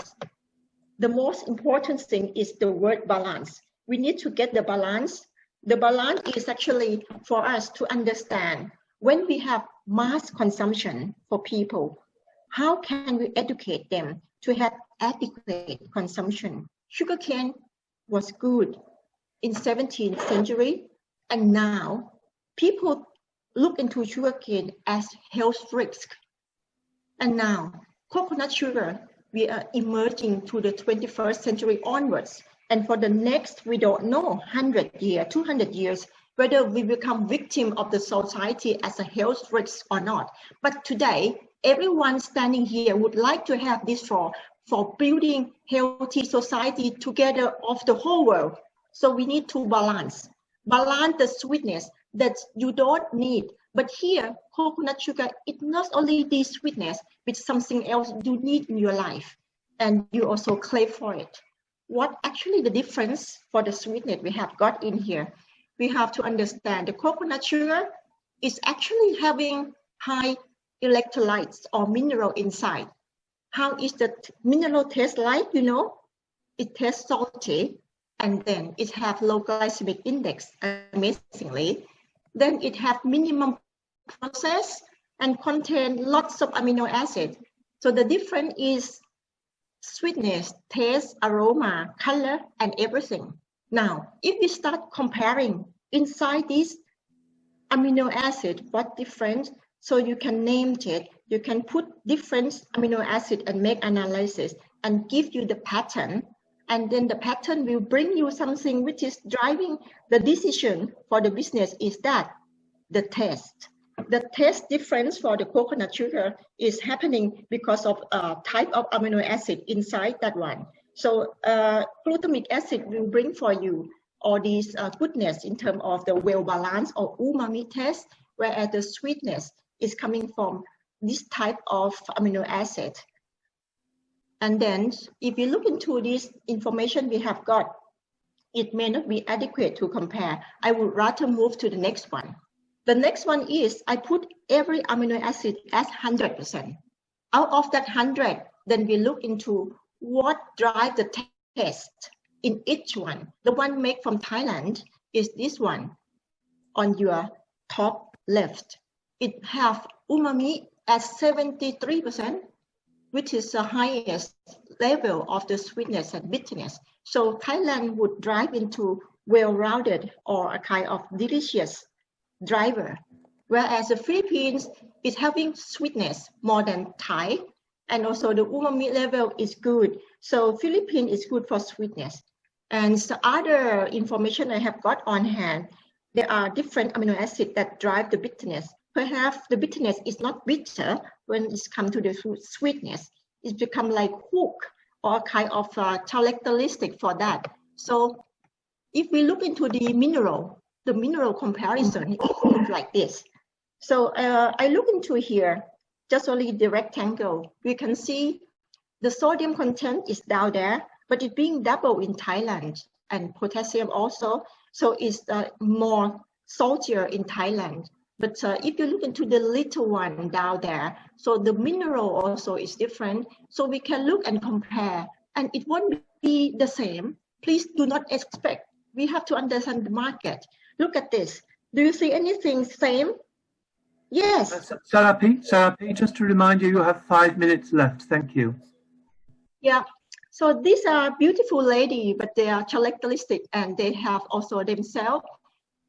The most important thing is the word balance. We need to get the balance. The balance is actually for us to understand when we have mass consumption for people, how can we educate them to have adequate consumption? Sugarcane was good in 17th century, and now people look into sugarcane as health risk. And now coconut sugar, we are emerging to the 21st century onwards. And for the next, we don't know, 100 years, 200 years, whether we become victim of the society as a health risk or not. But today, everyone standing here would like to have this for building healthy society together of the whole world. So we need to balance the sweetness that you don't need. But here, coconut sugar, it's not only the sweetness, but something else you need in your life. And you also crave for it. What actually the difference for the sweetness we have got in here? We have to understand the coconut sugar is actually having high electrolytes or mineral inside. How is the mineral taste like? You know, it tastes salty, and then it have low glycemic index, amazingly. Then it have minimum process and contain lots of amino acids. So the difference is sweetness, taste, aroma, color, and everything. Now, if we start comparing inside this amino acid, what difference? So you can name it, you can put different amino acid and make analysis and give you the pattern. And then the pattern will bring you something which is driving the decision for the business is that the taste. The taste difference for the coconut sugar is happening because of type of amino acid inside that one. So glutamic acid will bring for you all these goodness in terms of the well balanced or umami taste, whereas the sweetness is coming from this type of amino acid. And then if you look into this information we have got, it may not be adequate to compare. I would rather move to the next one. The next one is I put every amino acid as 100%. Out of that 100, then we look into what drives the taste in each one. The one made from Thailand is this one on your top left. It have umami at 73%, which is the highest level of the sweetness and bitterness. So Thailand would drive into well-rounded or a kind of delicious driver, whereas the Philippines is having sweetness more than Thai, and also the umami level is good. So Philippines is good for sweetness. And the other information I have got on hand, there are different amino acids that drive the bitterness. Perhaps the bitterness is not bitter when it's come to the sweetness. It's become like hook or a kind of characteristic for that. So if we look into the mineral comparison, it looks like this. So I look into here, just only the rectangle. We can see the sodium content is down there, but it's being doubled in Thailand, and potassium also. So it's more saltier in Thailand. But if you look into the little one down there, so the mineral also is different. So we can look and compare, and it won't be the same. Please do not expect. We have to understand the market. Look at this. Do you see anything same? Yes. Sarapi, just to remind you, you have 5 minutes left. Thank you. Yeah. So these are beautiful ladies, but they are characteristic, and they have also themselves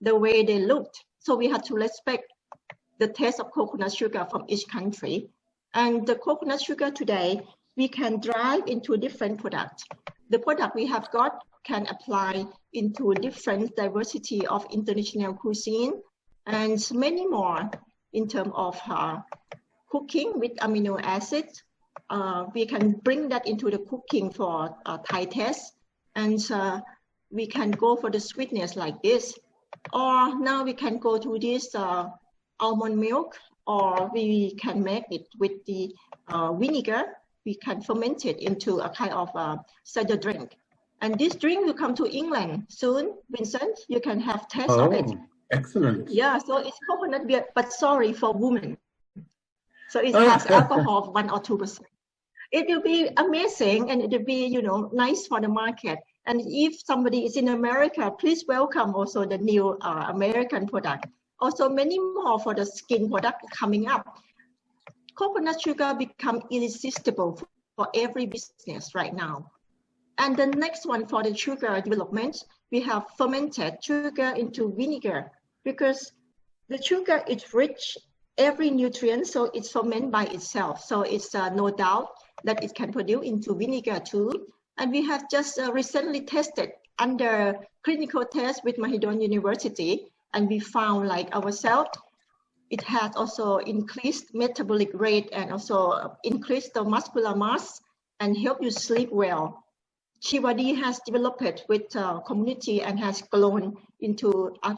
the way they looked. So we have to respect the taste of coconut sugar from each country. And the coconut sugar today, we can drive into different products. The product we have got can apply into different diversity of international cuisine and many more in terms of cooking with amino acids, we can bring that into the cooking for Thai taste, and we can go for the sweetness like this. Or now we can go to this almond milk, or we can make it with the vinegar. We can ferment it into a kind of cider drink. And this drink will come to England soon, Vincent. You can have taste of it. Excellent. Yeah, so it's coconut beer, but sorry, for women. So it has alcohol of 1 or 2%. It will be amazing, and it will be, you know, nice for the market. And if somebody is in America, please welcome also the new American product. Also many more for the skin product coming up. Coconut sugar become irresistible for every business right now. And the next one for the sugar development, we have fermented sugar into vinegar, because the sugar is rich every nutrient, so it's fermented by itself. So it's no doubt that it can produce into vinegar too. And we have just recently tested under clinical test with Mahidol University, and we found like ourselves, it has also increased metabolic rate and also increased the muscular mass and help you sleep well. Shivadi has developed with community and has grown into a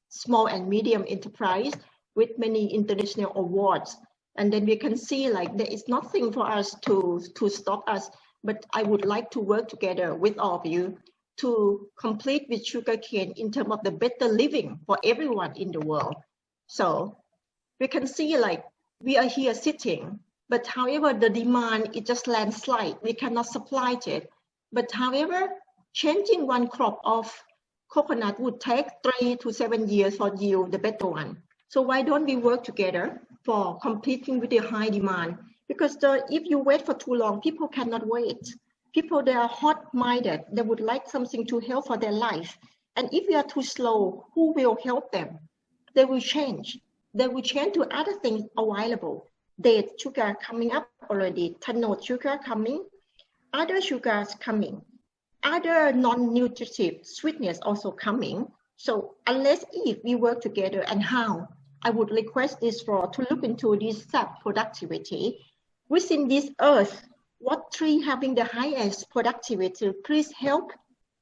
small and medium enterprise with many international awards. And then we can see like there is nothing for us to stop us, but I would like to work together with all of you to complete with sugarcane in terms of the better living for everyone in the world. So we can see like we are here sitting, but however the demand is just landslide, we cannot supply it. But however, changing one crop of coconut would take 3 to 7 years for yield the better one. So why don't we work together for competing with the high demand? Because if you wait for too long, people cannot wait. People, they are hot-minded. They would like something to help for their life. And if we are too slow, who will help them? They will change. They will change to other things available. Date sugar coming up already, tannod sugar coming, other sugars coming, other non-nutritive sweetness also coming. So unless if we work together, and how, I would request this for to look into this sap productivity. Within this earth, what tree having the highest productivity, please help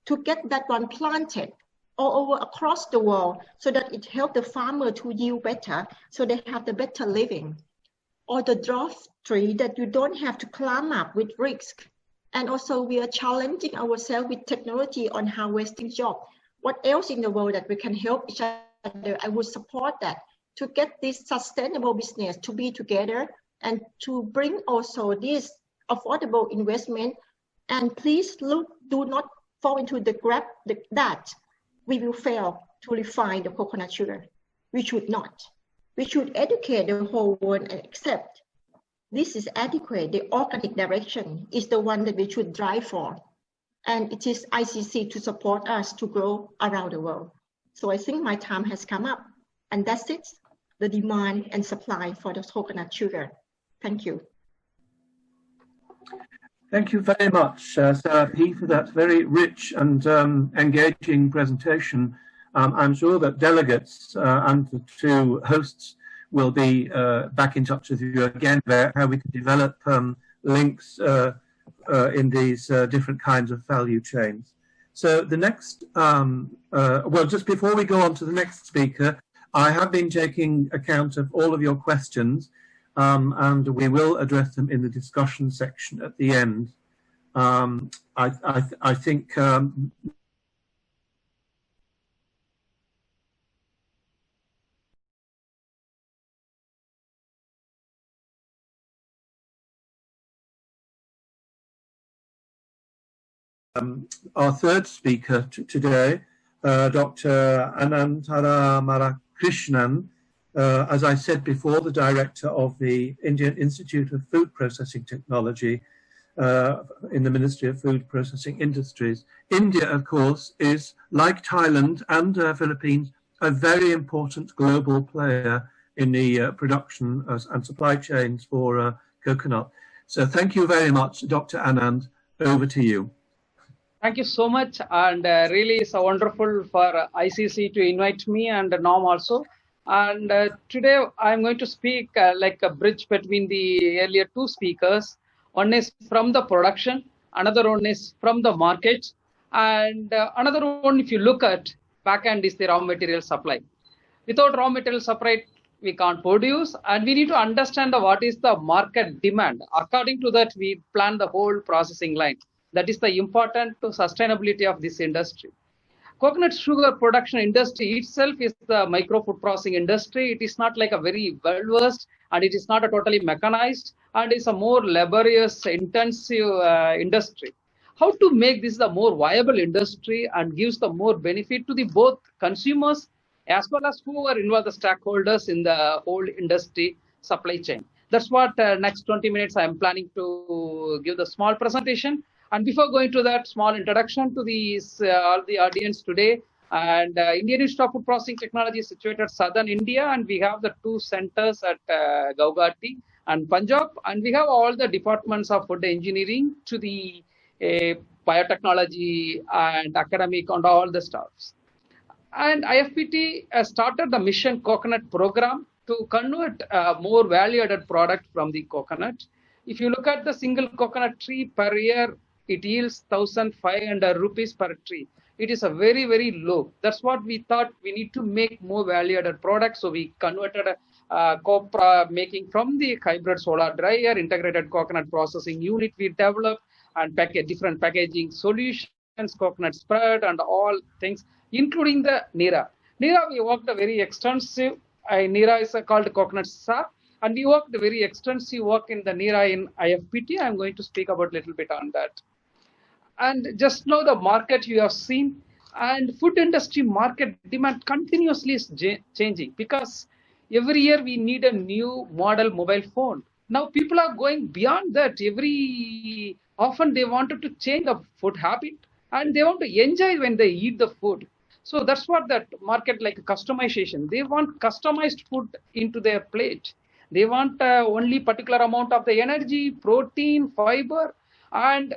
to get that one planted all over across the world so that it helps the farmer to yield better, so they have the better living. Or the dwarf tree that you don't have to climb up with risk. And also we are challenging ourselves with technology on harvesting job. What else in the world that we can help each other? I would support that to get this sustainable business to be together and to bring also this affordable investment. And please look, do not fall into the grab that we will fail to refine the coconut sugar. We should not. We should educate the whole world and accept this is adequate. The organic direction is the one that we should drive for. And it is ICC to support us to grow around the world. So I think my time has come up. And that's it, the demand and supply for the coconut sugar. Thank you. Thank you very much, Sarah P., for that very rich and engaging presentation. I'm sure that delegates and the two hosts will be back in touch with you again about how we can develop links in these different kinds of value chains. So the next, well, just before we go on to the next speaker, I have been taking account of all of your questions, and we will address them in the discussion section at the end. I think our third speaker today, Dr. Anantara Krishnan, as I said before, the director of the Indian Institute of Food Processing Technology in the Ministry of Food Processing Industries. India, of course, is, like Thailand and Philippines, a very important global player in the production and supply chains for coconut. So thank you very much, Dr. Anand. Over to you. Thank you so much, and really it's wonderful for ICC to invite me and Norm also. And today I'm going to speak like a bridge between the earlier two speakers. One is from the production, another one is from the market, and another one, if you look at back end, is the raw material supply. Without raw material supply, we can't produce, and we need to understand what is the market demand. According to that, we plan the whole processing line. That is the important to sustainability of this industry. Coconut sugar production industry itself is the micro food processing industry. It is not like a very well versed, and it is not a totally mechanized, and it's a more laborious, intensive industry. How to make this the more viable industry and gives the more benefit to the both consumers as well as who are involved, the stakeholders in the whole industry supply chain. That's what next 20 minutes I am planning to give the small presentation. And before going to that, small introduction to all the audience today. And Indian Institute of Food Processing Technology is situated in southern India, and we have the two centers at Gauhati and Punjab, and we have all the departments of food engineering to the biotechnology and academic and all the stuffs. And IFPT has started the Mission Coconut program to convert more value-added product from the coconut. If you look at the single coconut tree per year, it yields 1,500 rupees per tree. It is a very, very low. That's what we thought. We need to make more value-added products. So we converted copra making from the hybrid solar dryer, integrated coconut processing unit we developed, and different packaging solutions, coconut spread, and all things, including the Nira. Nira, we worked a very extensive. Nira is called coconut sap. And we worked very extensive work in the Nira in IFPT. I'm going to speak about a little bit on that. And just now the market you have seen, and food industry market demand continuously is changing, because every year we need a new model mobile phone. Now people are going beyond that. Every often they wanted to change the food habit, and they want to enjoy when they eat the food. So that's what that market, like customization. They want customized food into their plate. They want only particular amount of the energy, protein, fiber, and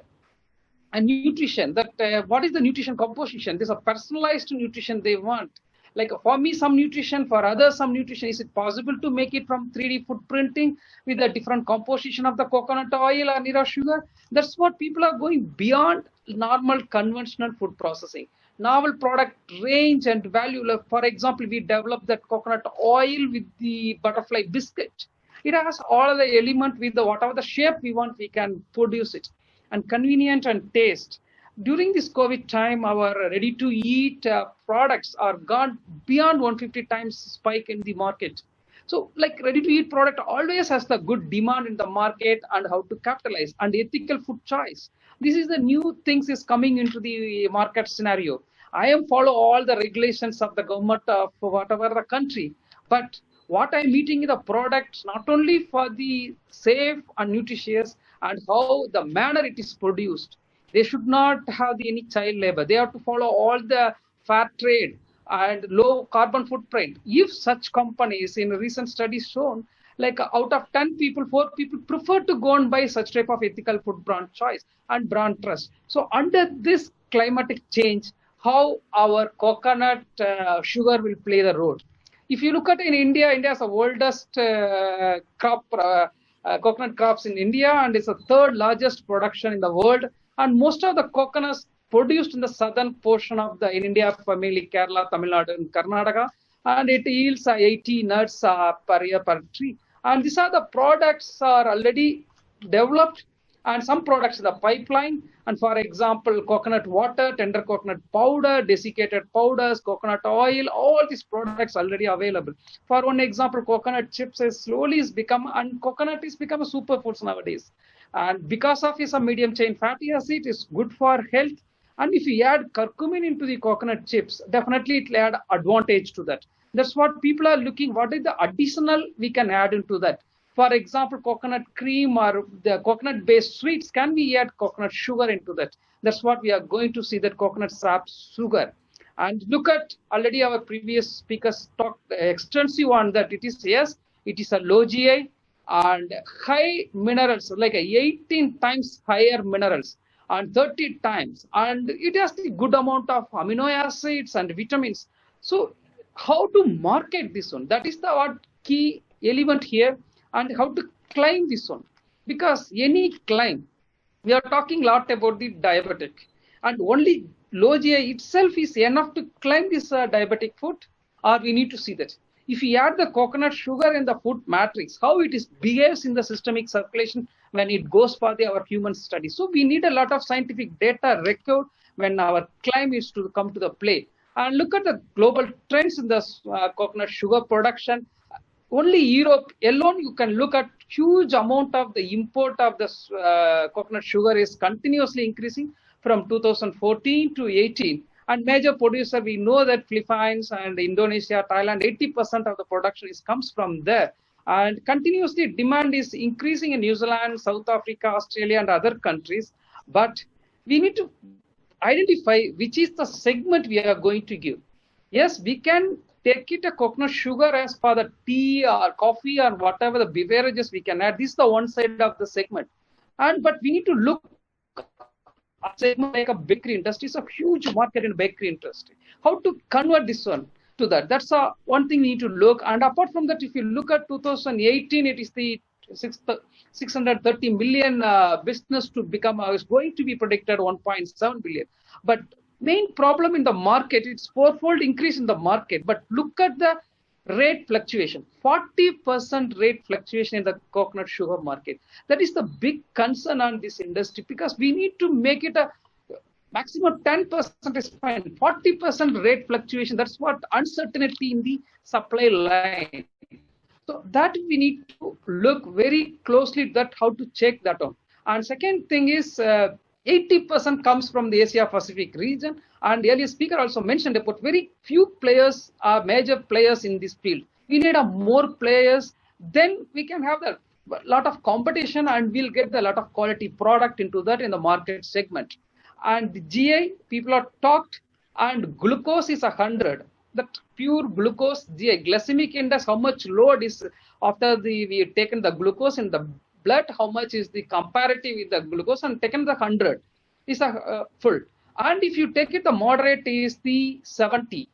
nutrition. That what is the nutrition composition? There's a personalized nutrition they want. Like for me, some nutrition, for others, some nutrition. Is it possible to make it from 3D food printing with a different composition of the coconut oil or Nira sugar? That's what people are going beyond normal conventional food processing. Novel product range and value. Like for example, we developed that coconut oil with the butterfly biscuit. It has all the element with the whatever the shape we want, we can produce it. And convenient and taste. During this COVID time, our ready-to-eat products are gone beyond 150 times spike in the market. So like ready-to-eat product always has the good demand in the market, and how to capitalize, and ethical food choice. This is the new things is coming into the market scenario. I am follow all the regulations of the government of whatever the country, but what I'm eating is the products not only for the safe and nutritious, and how the manner it is produced. They should not have any child labor. They have to follow all the fair trade and low carbon footprint. If such companies, in recent studies shown, like out of 10 people, 4 people prefer to go and buy such type of ethical food brand choice and brand trust. So under this climatic change, how our coconut sugar will play the role. If you look at in India, India is the oldest crop, coconut crops in India, and it's the third largest production in the world. And most of the coconuts produced in the southern portion of in India, mainly Kerala, Tamil Nadu, and Karnataka, and it yields 80 nuts per year per tree. And these are the products are already developed, and some products in the pipeline. And for example, coconut water, tender coconut powder, desiccated powders, coconut oil, all these products already available. For one example, coconut chips is slowly become, and coconut is become a superfood nowadays. And because of its medium chain fatty acid, it's good for health. And if you add curcumin into the coconut chips, definitely it will add advantage to that. That's what people are looking. What is the additional we can add into that? For example, coconut cream or the coconut-based sweets, can we add coconut sugar into that? That's what we are going to see, that coconut sap sugar. And look at already our previous speakers talked extensive on that. It is, yes, it is a low GI and high minerals, like 18 times higher minerals and 30 times. And it has the good amount of amino acids and vitamins. So how to market this one? That is the key element here. And how to claim this one. because any claim, we are talking a lot about the diabetic, and only low GI itself is enough to claim this diabetic food, or we need to see that. If we add the coconut sugar in the food matrix, how it behaves in the systemic circulation when it goes for our human study. So we need a lot of scientific data record when our claim is to come to the play. And look at the global trends in the coconut sugar production. Only Europe alone, you can look at huge amount of the import of this coconut sugar is continuously increasing from 2014 to 18. And major producer, we know that Philippines and Indonesia, Thailand, 80% of the production comes from there. And continuously demand is increasing in New Zealand, South Africa, Australia, and other countries. But we need to identify which is the segment we are going to give. Yes, we can take it a coconut sugar as for the tea or coffee or whatever the beverages we can add. This is the one side of the segment. But we need to look a segment like a bakery industry. It's a huge market in bakery industry. How to convert this one to that? That's one thing we need to look. And apart from that, if you look at 2018, it is the 630 million business to become is going to be predicted 1.7 billion. But main problem in the market, it's fourfold increase in the market. But look at the rate fluctuation, 40% rate fluctuation in the coconut sugar market. That is the big concern on this industry, because we need to make it a maximum 10% is fine. 40% rate fluctuation, that's what uncertainty in the supply line. So that we need to look very closely at how to check that on. And second thing is 80% comes from the Asia Pacific region. And the earlier speaker also mentioned about very few players are major players in this field. We need more players, then we can have a lot of competition and we'll get a lot of quality product into that in the market segment. And the GI, people are talked, and glucose is 100. That pure glucose, GI, glycemic index, how much load is after we have taken the glucose in the blood, how much is the comparative with the glucose, and taken the 100 is a full. And if you take it, the moderate is the 70.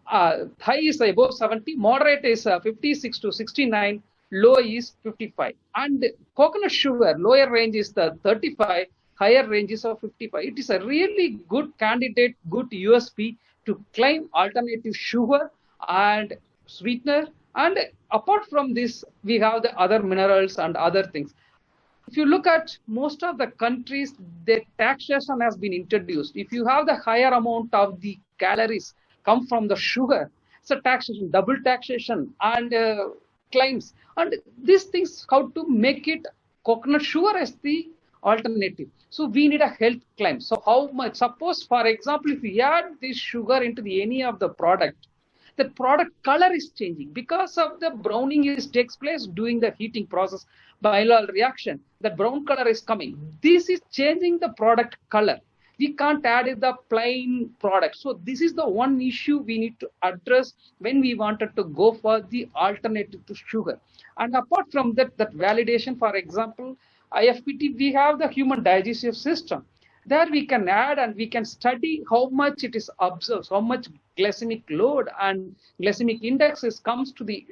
High is above 70, moderate is 56 to 69, low is 55. And coconut sugar, lower range is the 35, higher range is of 55. It is a really good candidate, good USP to claim alternative sugar and sweetener. And apart from this, we have the other minerals and other things. If you look at most of the countries, the taxation has been introduced. If you have the higher amount of the calories come from the sugar, it's a taxation, double taxation and claims. And these things, how to make it coconut sugar as the alternative. So we need a health claim. So how much? Suppose, for example, if we add this sugar into any of the product, the product color is changing because of the browning takes place during the heating process, bilateral reaction. The brown color is coming. This is changing the product color. We can't add it the plain product. So this is the one issue we need to address when we wanted to go for the alternative to sugar. And apart from that, that validation, for example, IFPT, we have the human digestive system. There we can add and we can study how much it is absorbed, how much glycemic load and glycemic index comes to the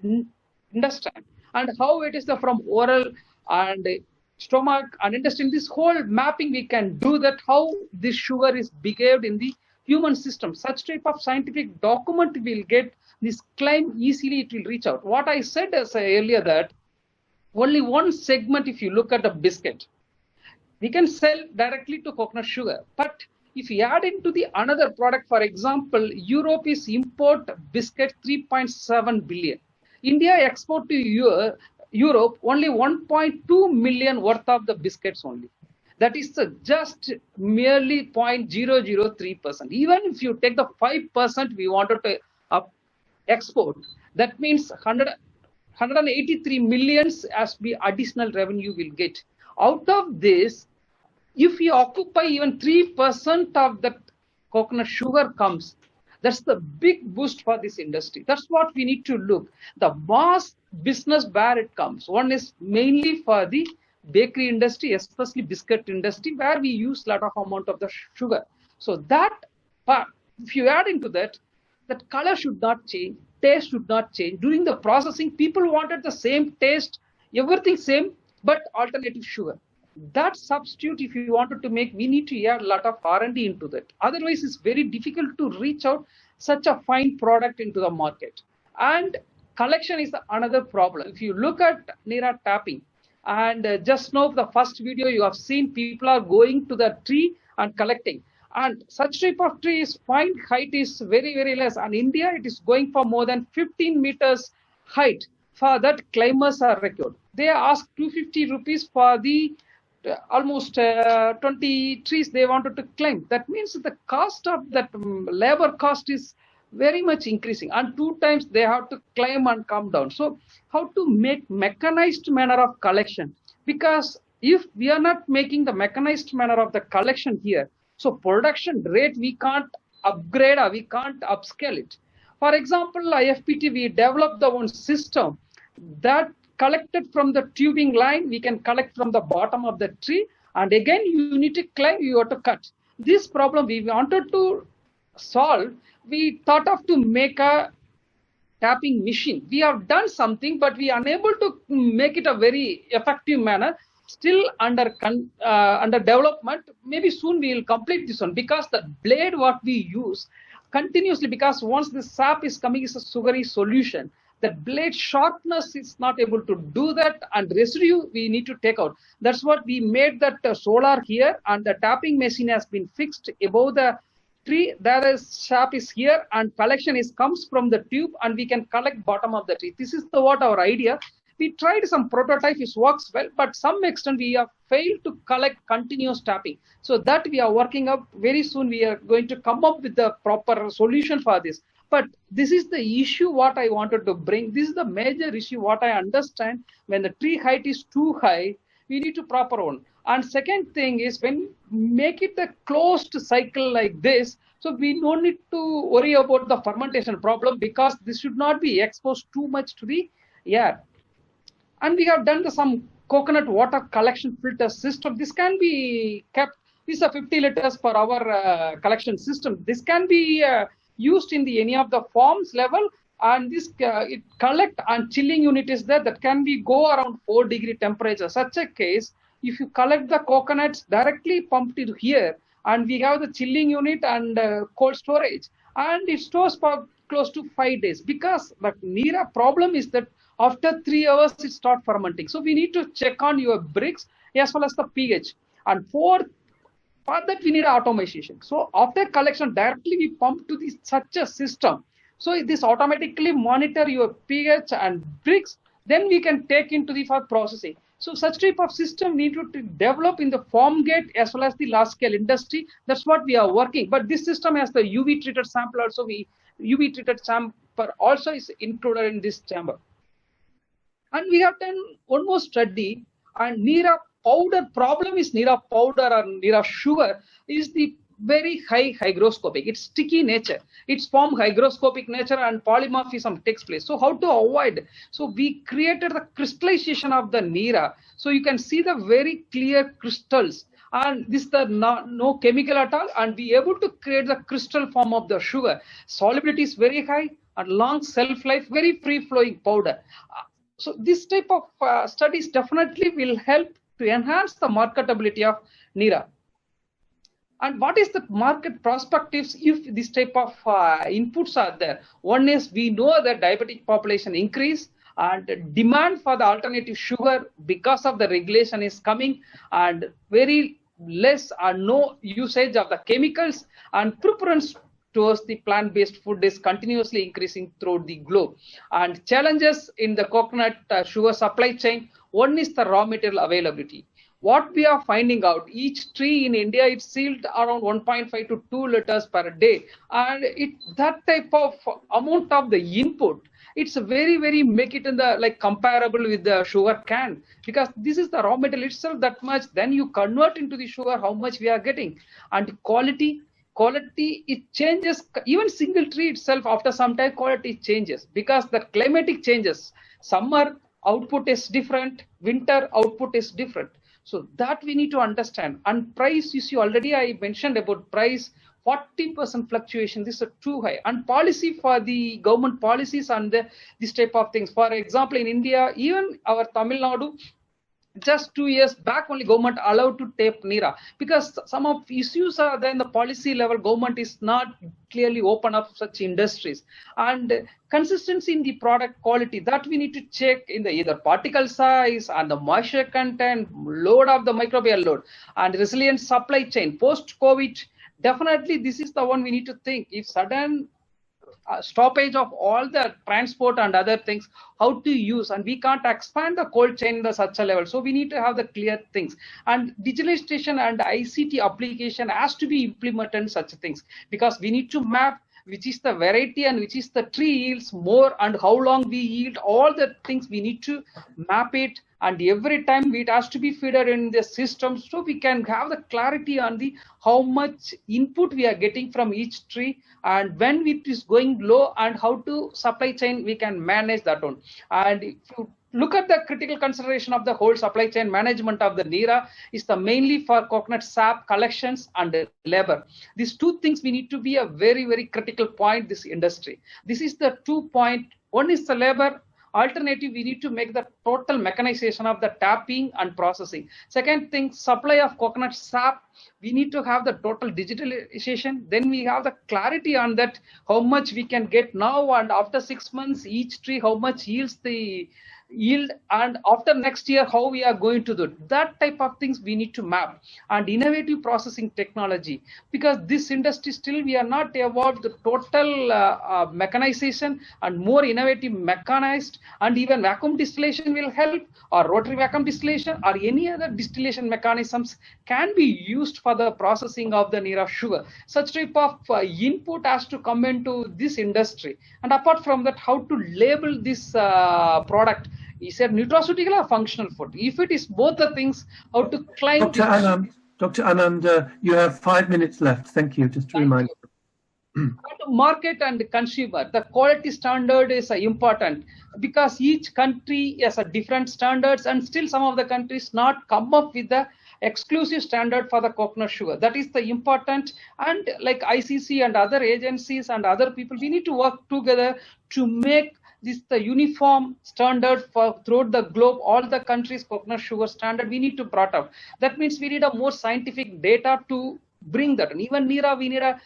intestine, and how it is from oral and stomach and intestine. This whole mapping we can do that, how this sugar is behaved in the human system. Such type of scientific document will get this claim easily, it will reach out. What I said as earlier, that only one segment, if you look at the biscuit, we can sell directly to coconut sugar. But if we add into the another product, for example, Europe is import biscuit 3.7 billion. India export to Europe only 1.2 million worth of the biscuits only. That is just merely 0.003%. Even if you take the 5% we wanted to export, that means 183 millions as the additional revenue will get. Out of this, if we occupy even 3% of that coconut sugar comes, that's the big boost for this industry. That's what we need to look. The mass business where it comes. One is mainly for the bakery industry, especially biscuit industry, where we use a lot of amount of the sugar. So that part, if you add into that, that color should not change, taste should not change. During the processing, people wanted the same taste, everything same. but alternative sugar. That substitute, if you wanted to make, we need to add a lot of R&D into that. Otherwise, it's very difficult to reach out such a fine product into the market. And collection is another problem. If you look at NIRA tapping, and just now the first video you have seen, people are going to the tree and collecting. And such type of trees, fine height is very, very less. And India, it is going for more than 15 meters height. For that, climbers are required. They ask 250 rupees for the almost 20 trees they wanted to climb. That means the cost of that labor cost is very much increasing, and 2 times they have to climb and come down. So how to make mechanized manner of collection? Because if we are not making the mechanized manner of the collection here, so production rate we can't upgrade or we can't upscale it. For example, IFPT, we developed the one system that collected from the tubing line, we can collect from the bottom of the tree, and again you need to climb, you have to cut. This problem we wanted to solve. We thought of to make a tapping machine. We have done something, but we are unable to make it a very effective manner. Still under development. Maybe soon we will complete this one, because the blade what we use continuously, because once the sap is coming is a sugary solution, the blade sharpness is not able to do that, and residue we need to take out. That's what we made that solar here, and the tapping machine has been fixed above the tree. There is sap is here, and collection comes from the tube, and we can collect bottom of the tree. This is what our idea. We tried some prototype, it works well, but some extent we have failed to collect continuous tapping. So that we are working up. Very soon we are going to come up with the proper solution for this. But this is the issue what I wanted to bring. This is the major issue what I understand. When the tree height is too high, we need to proper one. And second thing is, when make it a closed cycle like this, so we don't need to worry about the fermentation problem, because this should not be exposed too much to the air. And we have done some coconut water collection filter system. This can be kept. These are 50 liters per hour collection system. This can be used in any of the farms level, and this it collect, and chilling unit is there that can be go around 4-degree temperature. Such a case, if you collect the coconuts directly pumped into here, and we have the chilling unit and cold storage, and it stores for close to 5 days. Because the NIRA problem is that after 3 hours it starts fermenting. So we need to check on your bricks as well as the pH. And for that we need automation. So after collection, directly we pump to such a system. So this automatically monitor your pH and bricks. Then we can take into for processing. So such type of system need to develop in the farm gate as well as the large scale industry. That's what we are working. But this system has the UV treated sample also. UV treated sample also is included in this chamber. And we have done one more study, and NIRA powder problem is NIRA powder or NIRA sugar is the very high hygroscopic. It's sticky nature. It's form hygroscopic nature, and polymorphism takes place. So how to avoid? So we created the crystallization of the NIRA. So you can see the very clear crystals, and this is the no chemical at all, and be able to create the crystal form of the sugar. Solubility is very high and long shelf life, very free flowing powder. So this type of studies definitely will help to enhance the marketability of NIRA. And what is the market perspectives if this type of inputs are there? One is, we know that diabetic population increase, and demand for the alternative sugar because of the regulation is coming, and very less or no usage of the chemicals, and preference towards the plant-based food is continuously increasing throughout the globe. And challenges in the coconut sugar supply chain, one is the raw material availability. What we are finding out, each tree in India is sealed around 1.5 to 2 liters per day, and that type of amount of the input, it's very, very make it in the comparable with the sugar can, because this is the raw material itself that much. Then you convert into the sugar how much we are getting, and quality it changes. Even single tree itself, after some time quality changes, because the climatic changes. Summer output is different, winter output is different. So that we need to understand. And price, you see, already I mentioned about price, 40% fluctuation. This is too high. And policy for the government policies and this type of things. For example, in India, even our Tamil Nadu, just 2 years back only government allowed to tape NIRA, because some of issues are there in the policy level. Government is not clearly open up such industries, and consistency in the product quality that we need to check in the either particle size and the moisture content, load of the microbial load, and resilient supply chain post COVID. Definitely this is the one we need to think. If sudden stoppage of all the transport and other things, how to use, and we can't expand the cold chain in such a level. So we need to have the clear things, and digitalization and ICT application has to be implemented in such things, because we need to map which is the variety and which is the tree yields more and how long we yield. All the things we need to map it, and every time it has to be fed in the system, so we can have the clarity on the how much input we are getting from each tree, and when it is going low, and how to supply chain we can manage that one. And if you look at the critical consideration of the whole supply chain management of the NIRA is the mainly for coconut sap collections and labor. These two things we need to be a very, very critical point this industry. This is the 2 point. One is the labor. Alternative, we need to make the total mechanization of the tapping and processing. Second thing, supply of coconut sap. We need to have the total digitalization. Then we have the clarity on that, how much we can get now, and after 6 months, each tree, how much yields the yield, and after next year how we are going to do that type of things we need to map. And innovative processing technology, because this industry still we are not evolved the total mechanization, and more innovative mechanized, and even vacuum distillation will help, or rotary vacuum distillation or any other distillation mechanisms can be used for the processing of the NIRA sugar. Such type of input has to come into this industry. And apart from that, how to label this product. Is it nutraceutical or functional food? If it is both the things, how to climb. Dr. Anand, you have 5 minutes left. Thank you. Just to remind you. Market and consumer, the quality standard is important, because each country has a different standards, and still some of the countries not come up with the exclusive standard for the coconut sugar. That is the important, and like ICC and other agencies and other people, we need to work together to make this the uniform standard for throughout the globe. All the countries coconut sugar standard we need to brought up. That means we need a more scientific data to bring that. And even NIRA, we need a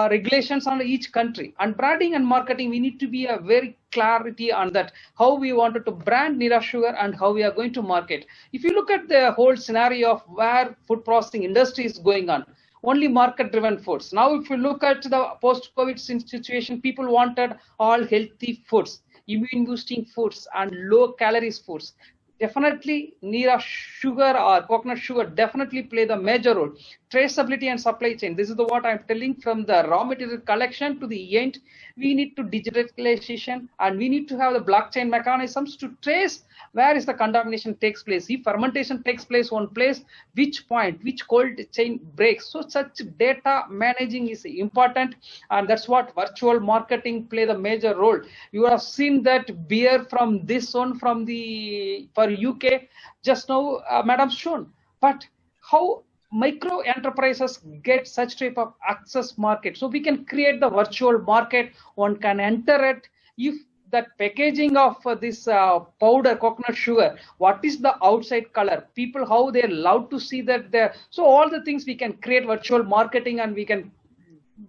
regulations on each country. And branding and marketing, we need to be a very clarity on that, how we wanted to brand NIRA sugar and how we are going to market. If you look at the whole scenario of where food processing industry is going on, only market-driven foods. Now, if you look at the post-COVID situation, people wanted all healthy foods, immune-boosting foods, and low-calories foods. Definitely, NIRA sugar or coconut sugar definitely play the major role. Traceability and supply chain. This is what I'm telling, from the raw material collection to the end. We need to digitalization, and we need to have the blockchain mechanisms to trace where is the contamination takes place. If fermentation takes place one place, which point, which cold chain breaks. So such data managing is important, and that's what virtual marketing play the major role. You have seen that beer from this one, from the for UK, just now Madam shown, but how micro enterprises get such type of access market. So we can create the virtual market, one can enter it. If that packaging of this powder coconut sugar, what is the outside color, people how they love to see that there. So all the things we can create virtual marketing, and we can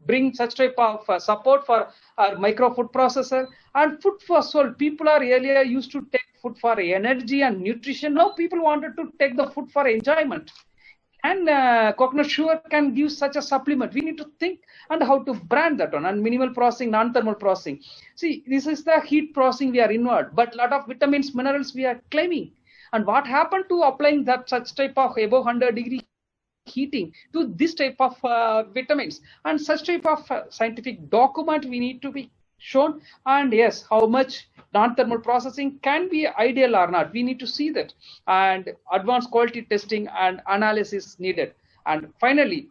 bring such type of support for our micro food processor. And food for soul, people are earlier used to take food for energy and nutrition. Now people wanted to take the food for enjoyment, and coconut sugar can give such a supplement. We need to think and how to brand that one. And minimal processing, non-thermal processing. See, this is the heat processing we are involved, but a lot of vitamins, minerals we are claiming. And what happened to applying that such type of above 100-degree heating to this type of vitamins, and such type of scientific document we need to be shown. And yes, how much non-thermal processing can be ideal or not, we need to see that, and advanced quality testing and analysis needed. And finally,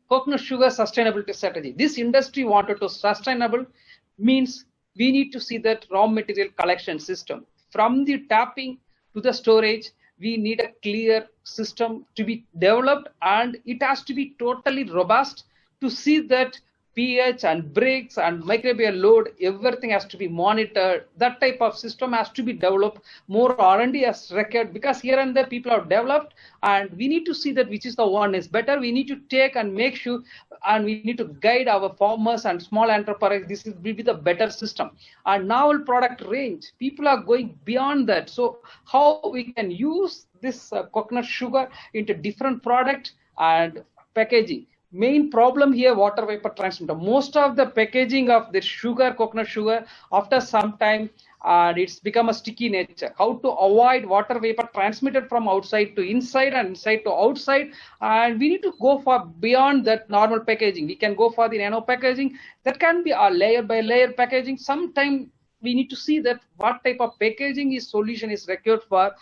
coconut sugar sustainability strategy. This industry wanted to sustainable, means we need to see that raw material collection system from the tapping to the storage. We need a clear system to be developed, and it has to be totally robust to see that pH and bricks and microbial load, everything has to be monitored. That type of system has to be developed. More R&D has required, because here and there people have developed, and we need to see that which is the one is better. We need to take and make sure, and we need to guide our farmers and small enterprise. This will be the better system. And novel product range, people are going beyond that. So how we can use this coconut sugar into different product and packaging. Main problem here, water vapor transmitter. Most of the packaging of the sugar, coconut sugar, after some time, it's become a sticky nature. How to avoid water vapor transmitted from outside to inside and inside to outside, and we need to go for beyond that normal packaging. We can go for the nano packaging. That can be a layer by layer packaging. Sometime we need to see that what type of packaging is solution is required for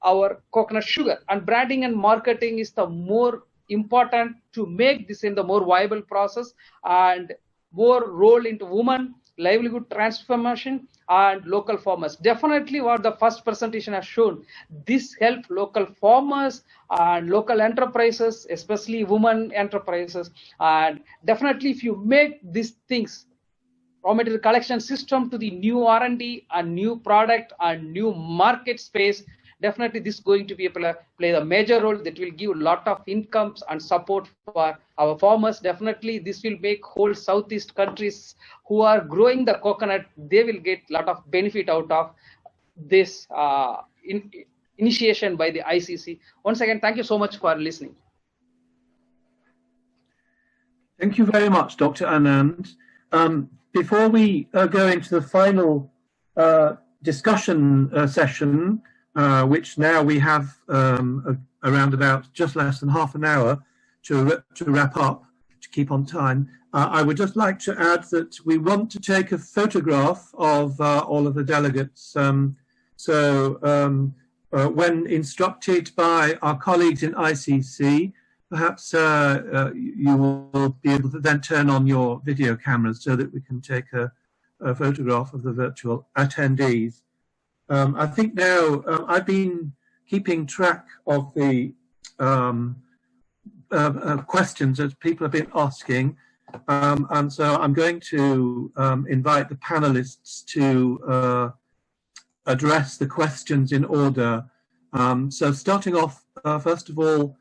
our coconut sugar, and branding and marketing is the more important to make this in the more viable process, and more role into women, livelihood transformation, and local farmers. Definitely what the first presentation has shown, this help local farmers and local enterprises, especially women enterprises. And definitely if you make these things, raw material collection system to the new R&D and new product and new market space, definitely this is going to be play a major role that will give a lot of incomes and support for our farmers. Definitely this will make whole Southeast countries who are growing the coconut, they will get a lot of benefit out of this initiation by the ICC. Once again, thank you so much for listening. Thank you very much, Dr. Anand. Before we go into the final discussion session, which now we have around about just less than half an hour to wrap up, to keep on time, I would just like to add that we want to take a photograph of all of the delegates. When instructed by our colleagues in ICC, perhaps you will be able to then turn on your video cameras so that we can take a photograph of the virtual attendees. I think now I've been keeping track of the questions that people have been asking, and so I'm going to invite the panelists to address the questions in order. So starting off, first of all,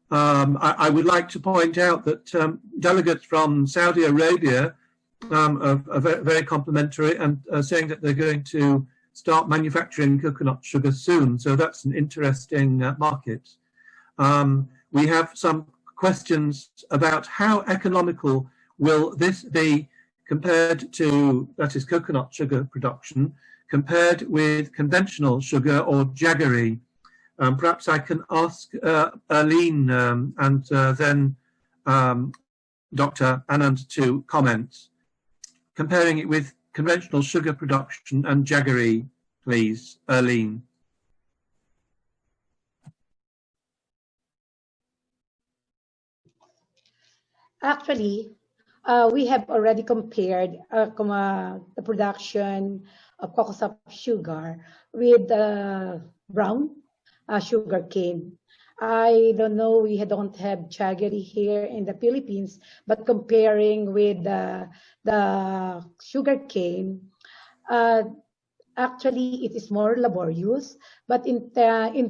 I would like to point out that delegates from Saudi Arabia are very complimentary and saying that they're going to start manufacturing coconut sugar soon. So that's an interesting market. We have some questions about how economical will this be compared to, that is, coconut sugar production, compared with conventional sugar or jaggery. Perhaps I can ask Erlene and then Dr. Anand to comment, comparing it with conventional sugar production and jaggery, please, Erlene. Actually, we have already compared the production of cocoa sugar with brown sugar cane. I don't know, we don't have jaggery here in the Philippines, but comparing with the sugar cane, actually it is more laborious, but in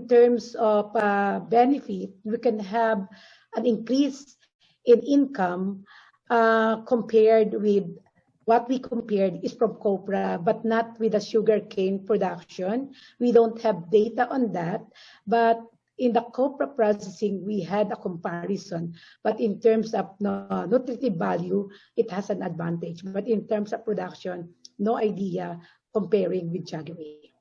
terms of benefit, we can have an increase in income compared with what we compared is from copra, but not with the sugar cane production. We don't have data on that, but in the copra processing, we had a comparison, but in terms of nutritive value, it has an advantage. But in terms of production, no idea comparing with jaggery.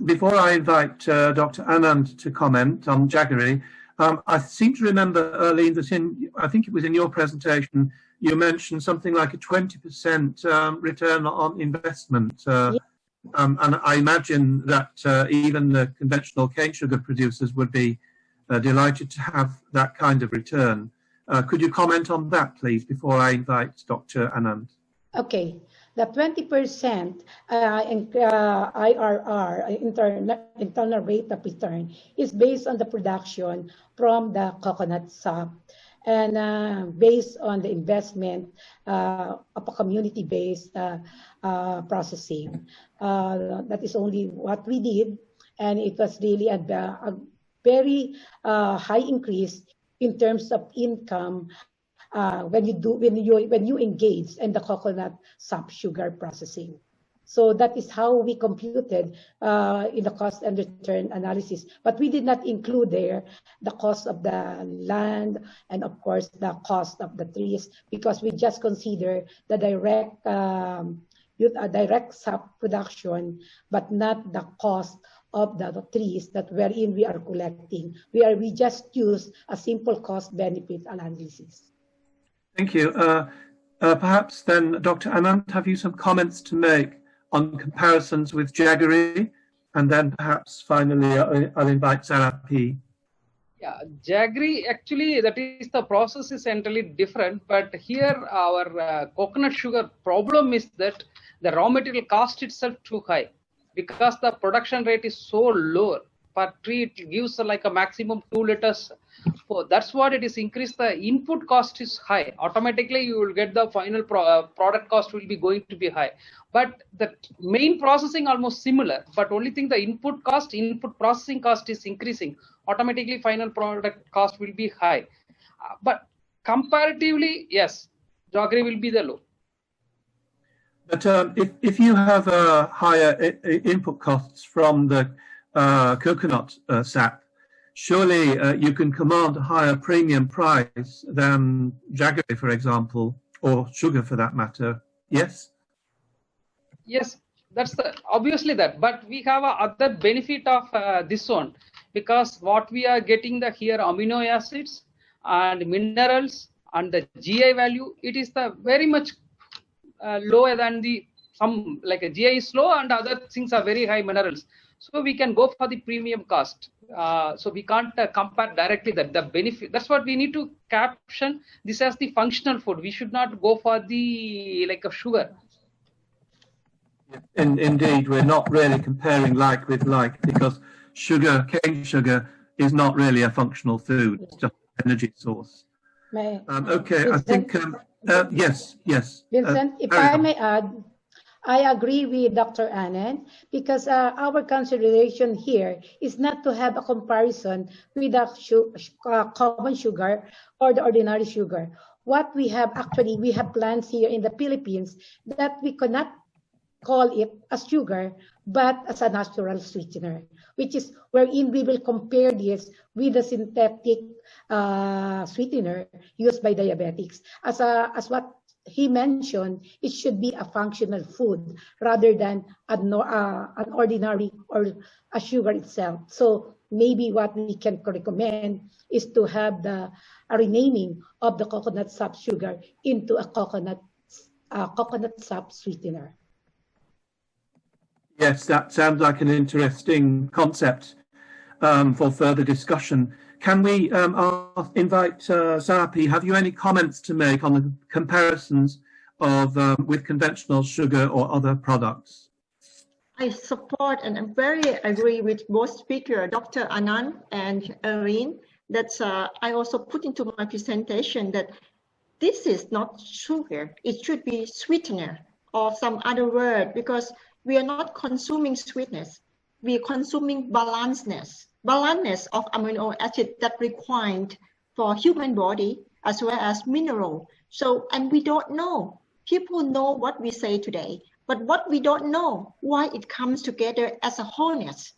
Before I invite Dr. Anand to comment on jaggery, I seem to remember, Erlene, that I think it was in your presentation, you mentioned something like a 20% return on investment. And I imagine that even the conventional cane sugar producers would be delighted to have that kind of return. Could you comment on that, please, before I invite Dr. Anand? Okay. The 20% IRR, internal rate of return, is based on the production from the coconut sap. and based on the investment of a community-based processing. That is only what we did, and it was really a very high increase in terms of income when you engage in the coconut sap sugar processing. So that is how we computed in the cost and return analysis. But we did not include there the cost of the land and, of course, the cost of the trees, because we just consider the direct sap production, but not the cost of the trees that wherein we are collecting. We just use a simple cost-benefit analysis. Thank you. Perhaps then, Dr. Anand, have you some comments to make on comparisons with jaggery? And then perhaps finally, I'll invite Sarah P. Yeah, jaggery, actually, that is the process is entirely different. But here, our coconut sugar problem is that the raw material cost itself too high, because the production rate is so low per tree. It gives like a maximum 2 liters. So that's what it is increased. The input cost is high. Automatically, you will get the final product cost will be going to be high. But the main processing almost similar. But only thing, the input processing cost is increasing. Automatically, final product cost will be high. But comparatively, yes, jaggery will be the low. But if you have higher input costs from the coconut sap, surely you can command a higher premium price than jaggery, for example, or sugar for that matter. Yes? Yes, that's obviously that. But we have a other benefit of this one, because what we are getting here amino acids and minerals and the GI value, it is the very much lower than some like a GI is low and other things are very high minerals. So we can go for the premium cost. So we can't compare directly the benefit. That's what we need to caption this as the functional food. We should not go for the like a sugar. Indeed, we're not really comparing like with like, because cane sugar is not really a functional food. It's just an energy source. Okay, Vincent, I think yes. Vincent, if I may add, I agree with Dr. Anand, because our consideration here is not to have a comparison with the common sugar or the ordinary sugar. What we have actually, we have plants here in the Philippines that we cannot call it as sugar, but as a natural sweetener, which is wherein we will compare this with the synthetic sweetener used by diabetics. As what he mentioned, it should be a functional food rather than an ordinary or a sugar itself. So maybe what we can recommend is to have a renaming of the coconut sap sugar into a coconut sap sweetener. Yes, that sounds like an interesting concept for further discussion. Can we invite Sarah P? Have you any comments to make on the comparisons of with conventional sugar or other products? I support and I'm very agree with both speakers, Dr. Anand and Irene. That's I also put into my presentation that this is not sugar. It should be sweetener or some other word, because we are not consuming sweetness. We are consuming balancedness of amino acid that required for human body as well as mineral. So, and we don't know. People know what we say today, but what we don't know, why it comes together as a wholeness.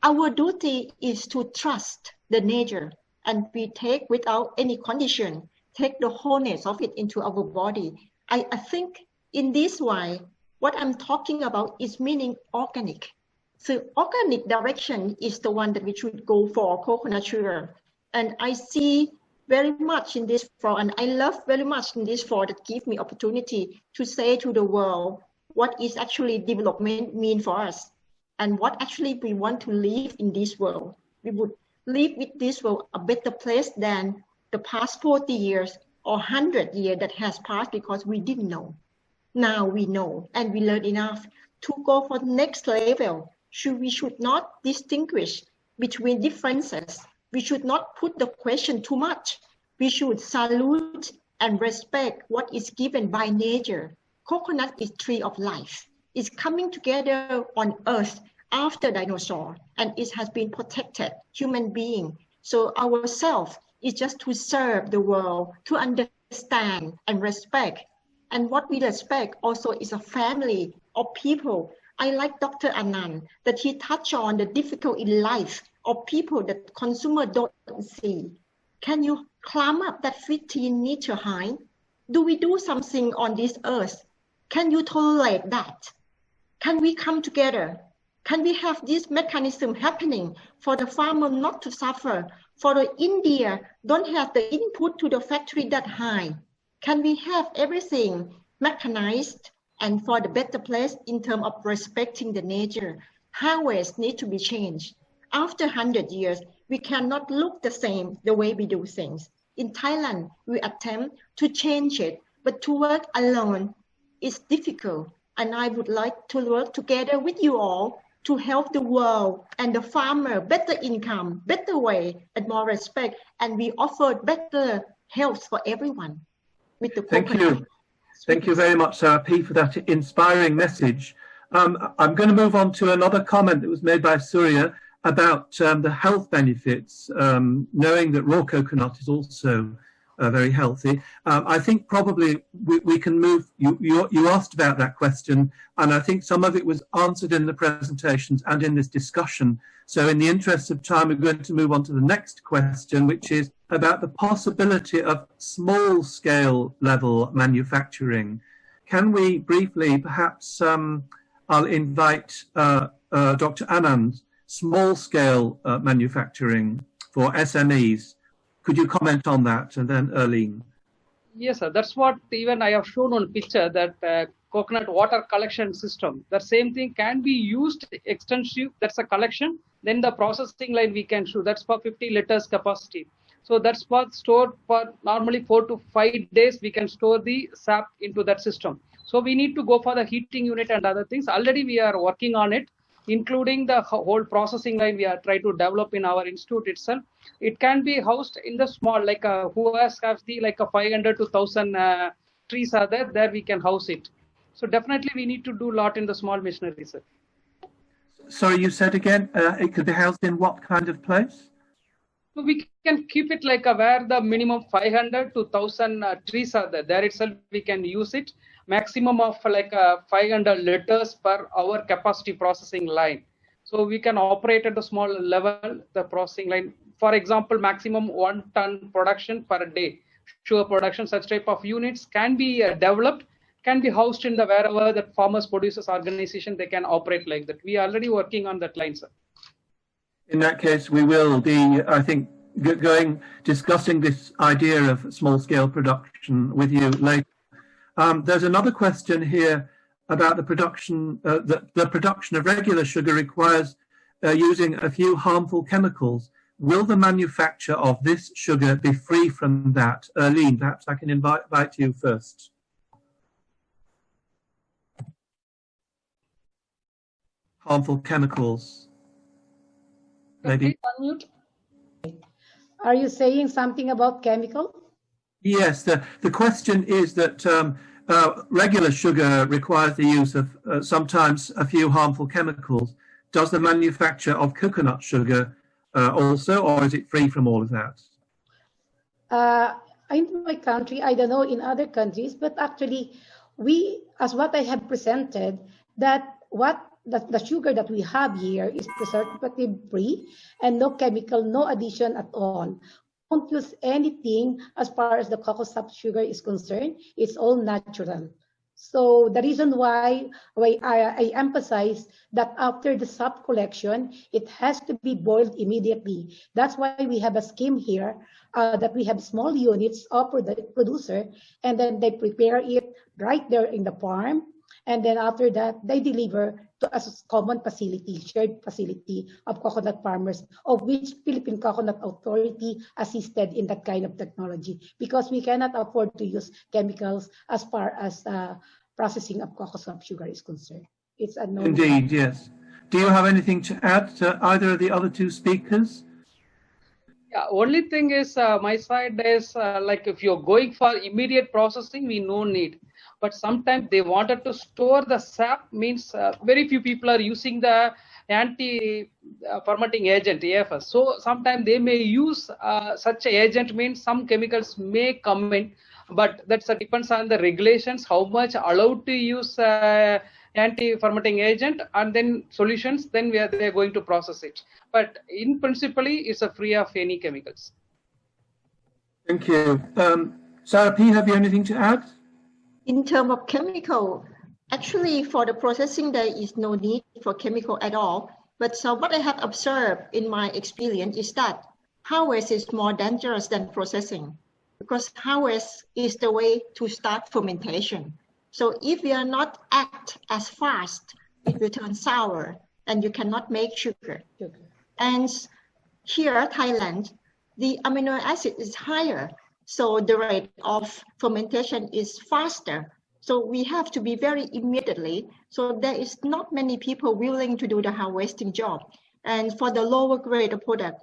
Our duty is to trust the nature, and we take without any condition, take the wholeness of it into our body. I think in this way, what I'm talking about is meaning organic. So organic direction is the one that we should go for, coconut sugar. And I see very much in this for, and I love very much in this for that give me opportunity to say to the world what is actually development mean for us and what actually we want to live in this world. We would live with this world a better place than the past 40 years or 100 years that has passed because we didn't know. Now we know and we learn enough to go for the next level. We should not distinguish between differences. We should not put the question too much. We should salute and respect what is given by nature. Coconut is tree of life. It's coming together on earth after dinosaur, and it has been protected, human being. So ourselves is just to serve the world, to understand and respect. And what we respect also is a family of people. I like Dr. Anand, that he touched on the difficult in life of people that consumer don't see. Can you climb up that 15-meter high? Do we do something on this earth? Can you tolerate that? Can we come together? Can we have this mechanism happening for the farmer not to suffer? For the India don't have the input to the factory that high. Can we have everything mechanized and for the better place in terms of respecting the nature? Highways need to be changed. After 100 years, we cannot look the same the way we do things. In Thailand, we attempt to change it, but to work alone is difficult. And I would like to work together with you all to help the world and the farmer better income, better way, and more respect. And we offer better health for everyone with the Thank you. Thank you very much, Sarah P., for that inspiring message. I'm going to move on to another comment that was made by Surya about the health benefits, knowing that raw coconut is also very healthy. I think probably we can move, you asked about that question, and I think some of it was answered in the presentations and in this discussion. So in the interest of time, we're going to move on to the next question, which is about the possibility of small-scale level manufacturing. Can we briefly, perhaps I'll invite Dr. Anand, small-scale manufacturing for SMEs. Could you comment on that? And then Erlene. Yes, sir. That's what even I have shown on picture, that coconut water collection system. The same thing can be used extensive. That's a collection. Then the processing line we can show. That's for 50 liters capacity. So that's for stored for normally 4 to 5 days. We can store the sap into that system. So we need to go for the heating unit and other things. Already we are working on it, including the whole processing line we are trying to develop in our institute itself. It can be housed in the small, like who has the like a 500 to 1,000 trees are there we can house it. So definitely we need to do a lot in the small machinery, sir. Sorry, you said again, it could be housed in what kind of place? So we can keep it like where the minimum 500 to 1,000 trees are there. There itself we can use it. Maximum of like 500 liters per hour capacity processing line. So we can operate at the small level, the processing line. For example, maximum 1 ton production per day. Sugar production, such type of units can be developed, can be housed in the wherever the farmers producers organization, they can operate like that. We are already working on that line, sir. In that case, we will be, I think, discussing this idea of small-scale production with you later. There's another question here about the production. The production of regular sugar requires using a few harmful chemicals. Will the manufacture of this sugar be free from that? Erlene, perhaps I can invite you first. Harmful chemicals. Maybe. Unmute. Are you saying something about chemical? Yes, the question is that regular sugar requires the use of sometimes a few harmful chemicals. Does the manufacture of coconut sugar also, or is it free from all of that? In my country, I don't know in other countries, but actually we, as what I have presented, that the sugar that we have here is preservative free and no chemical, no addition at all. Don't use anything as far as the cocoa sap sugar is concerned. It's all natural. So the reason why I emphasize that after the sap collection, it has to be boiled immediately. That's why we have a scheme here that we have small units offer the producer, and then they prepare it right there in the farm. And then after that, they deliver to a common facility, shared facility of coconut farmers, of which Philippine Coconut Authority assisted in that kind of technology, because we cannot afford to use chemicals as far as processing of cocoa sap sugar is concerned. It's a no. Indeed, yes. Do you have anything to add to either of the other two speakers? Only thing is, my side is like if you're going for immediate processing, we no need. But sometimes they wanted to store the sap, means very few people are using the anti-fermenting agent, AFS. So sometimes they may use such a agent, means some chemicals may come in, but that depends on the regulations, how much allowed to use anti-fermenting agent and then solutions, then they're going to process it. But in principally, it's a free of any chemicals. Thank you. Sarah P., have you anything to add? In terms of chemical, actually for the processing, there is no need for chemical at all. But so what I have observed in my experience is that harvest is more dangerous than processing, because harvest is the way to start fermentation. So if we are not act as fast, it will turn sour and you cannot make sugar. And here, Thailand, the amino acid is higher. So the rate of fermentation is faster. So we have to be very immediately. So there is not many people willing to do the harvesting job. And for the lower grade of product,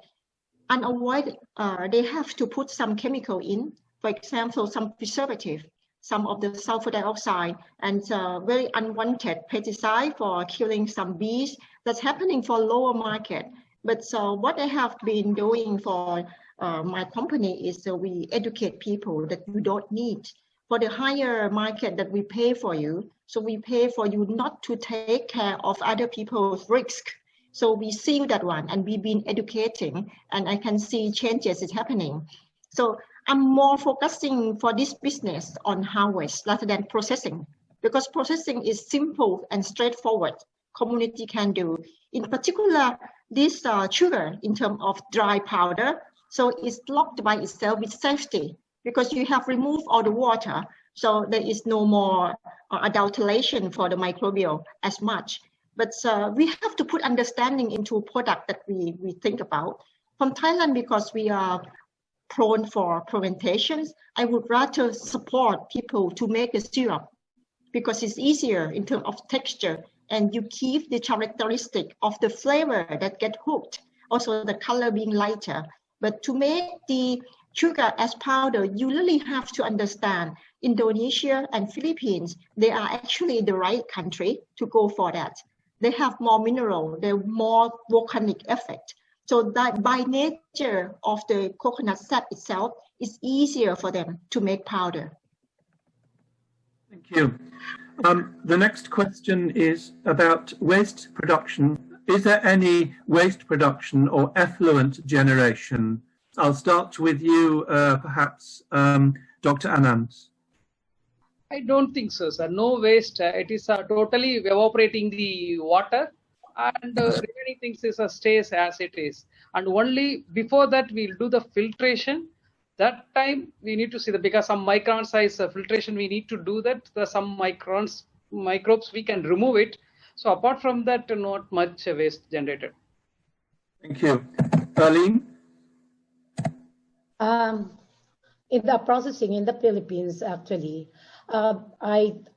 unavoidable, they have to put some chemical in, for example, some preservative, some of the sulfur dioxide, and very unwanted pesticide for killing some bees. That's happening for lower market. But so what I have been doing for my company is we educate people that you don't need. For the higher market that we pay for you, so we pay for you not to take care of other people's risk. So we see that one, and we've been educating, and I can see changes is happening. So I'm more focusing for this business on harvest rather than processing, because processing is simple and straightforward. Community can do. In particular, this sugar in terms of dry powder, so it's locked by itself with safety, because you have removed all the water, so there is no more adulteration for the microbial as much. But we have to put understanding into product that we think about. From Thailand, because we are prone for fermentations, I would rather support people to make a syrup, because it's easier in terms of texture, and you keep the characteristic of the flavor that get hooked, also the color being lighter. But to make the sugar as powder, you really have to understand Indonesia and Philippines, they are actually the right country to go for that. They have more mineral, they're more volcanic effect. So that by nature of the coconut sap itself, it's easier for them to make powder. Thank you. The next question is about waste production. Is there any waste production or effluent generation? I'll start with you, perhaps, Dr. Anand. I don't think so, sir. No waste. It is totally evaporating the water, and remaining things is stays as it is. And only before that we'll do the filtration. That time we need to see that, because some micron size filtration we need to do that. There's some microbes we can remove it. So apart from that, not much waste generated. Thank you. Arlene? In the processing in the Philippines, actually,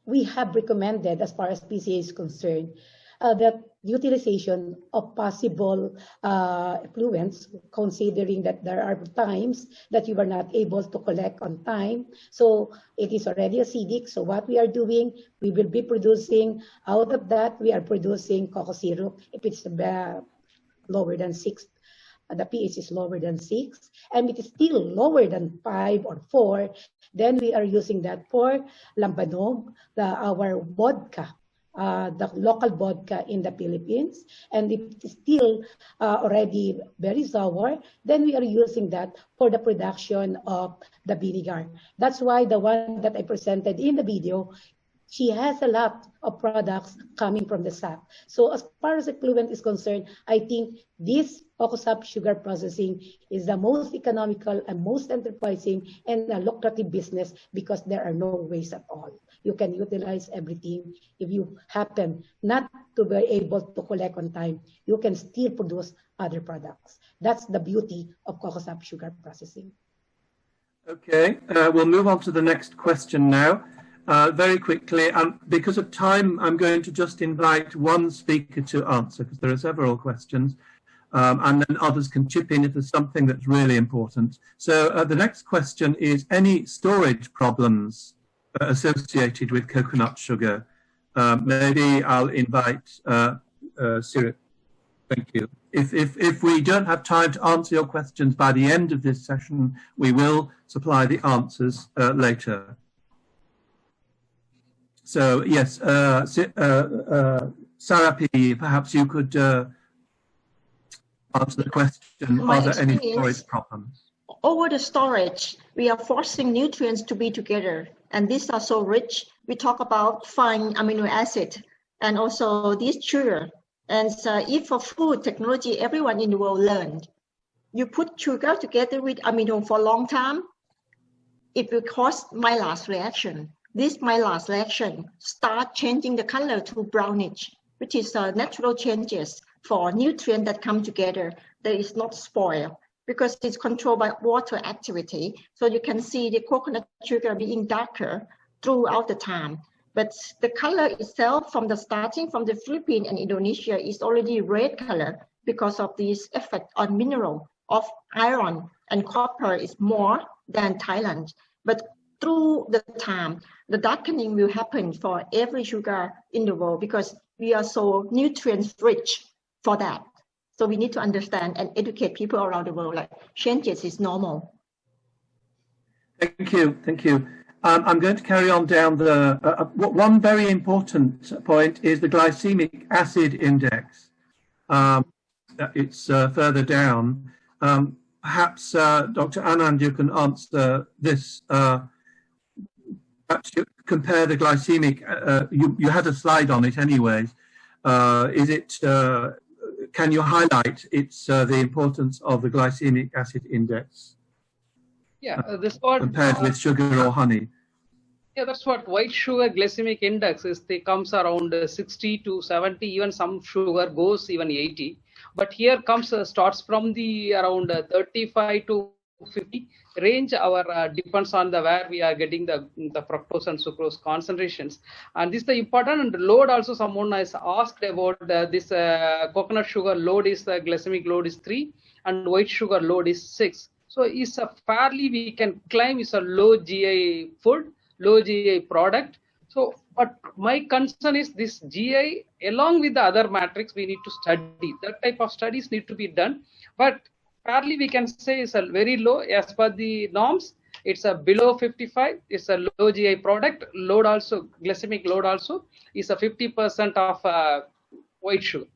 we have recommended, as far as PCA is concerned, that utilization of possible effluents, considering that there are times that you are not able to collect on time. So it is already acidic. So what we are doing, we will be producing, out of that, we are producing cocoa syrup if it's lower than 6. The pH is lower than 6, and it is still lower than 5 or 4, then we are using that for lambanog, our vodka, the local vodka in the Philippines. And if it is still already very sour, then we are using that for the production of the vinegar. That's why the one that I presented in the video, she has a lot of products coming from the sap. So as far as effluent is concerned, I think this cocoa sap sugar processing is the most economical and most enterprising and a lucrative business, because there are no waste at all. You can utilize everything. If you happen not to be able to collect on time, you can still produce other products. That's the beauty of cocoa sap sugar processing. Okay, we'll move on to the next question now. Very quickly, because of time, I'm going to just invite one speaker to answer, because there are several questions. and then others can chip in if there's something that's really important. So the next question is, any storage problems associated with coconut sugar? Maybe I'll invite Cyril. Thank you. If we don't have time to answer your questions by the end of this session, we will supply the answers later. So yes, Sarapi, perhaps you could answer the question, are there any storage problems? Over the storage, we are forcing nutrients to be together, and these are so rich. We talk about fine amino acid and also this sugar. And so if for food technology, everyone in the world learned, you put sugar together with amino for a long time, it will cause Maillard reaction. This Maillard reaction start changing the color to brownish, which is natural changes for nutrients that come together. That is not spoiled because it's controlled by water activity. So you can see the coconut sugar being darker throughout the time. But the color itself from the starting from the Philippines and Indonesia is already red color because of this effect on mineral of iron and copper is more than Thailand. But through the time, the darkening will happen for every sugar in the world because we are so nutrient rich for that. So we need to understand and educate people around the world like changes is normal. Thank you, thank you. I'm going to carry on down the, one very important point is the glycemic acid index. It's further down. Perhaps Dr. Anand, you can answer this. Perhaps you compare the glycemic, you had a slide on it anyways. Is it, can you highlight its, the importance of the glycemic acid index? Yeah, this one compared with sugar or honey. Yeah, that's what white sugar glycemic index is. It comes around 60 to 70, even some sugar goes even 80. But here comes starts from the around 35 to 50 range. Our depends on the where we are getting the fructose and sucrose concentrations. And this is the important and load also. Someone has asked about this coconut sugar load is the glycemic load is 3 and white sugar load is 6. So it's a fairly we can claim it's a low GI food, low GI product. So, but my concern is this GI along with the other matrix we need to study. That type of studies need to be done. But fairly we can say it's a very low as per the norms. It's a below 55. It's a low GI product. Load also glycemic load also is a 50% of white sugar.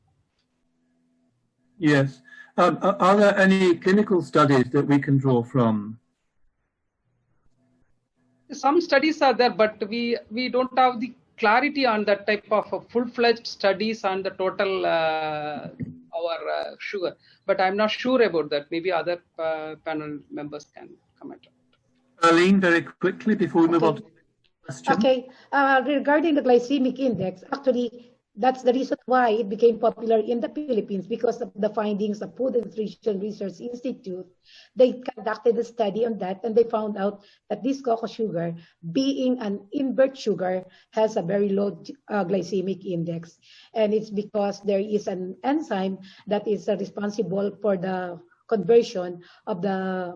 Yes. Are there any clinical studies that we can draw from? Some studies are there, but we don't have the clarity on that type of full-fledged studies on the total our sugar. But I'm not sure about that. Maybe other panel members can comment on it. Arlene, very quickly before we move on to the next question. Okay, regarding the glycemic index, actually, that's the reason why it became popular in the Philippines because of the findings of Food and Nutrition Research Institute. They conducted a study on that and they found out that this cocoa sugar, being an invert sugar, has a very low glycemic index. And it's because there is an enzyme that is responsible for the conversion of the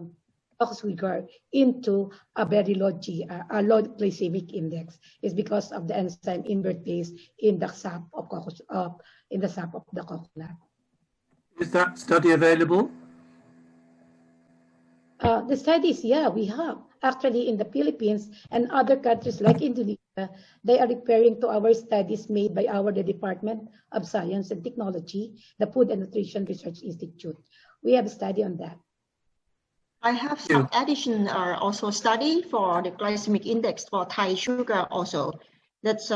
sugar into a very low glycemic index. Is because of the enzyme invertase in the sap of the coconut. Is that study available? The studies, yeah, we have. Actually, in the Philippines and other countries like Indonesia, they are referring to our studies made by the Department of Science and Technology, the Food and Nutrition Research Institute. We have a study on that. I have some addition also study for the glycemic index for Thai sugar also. That's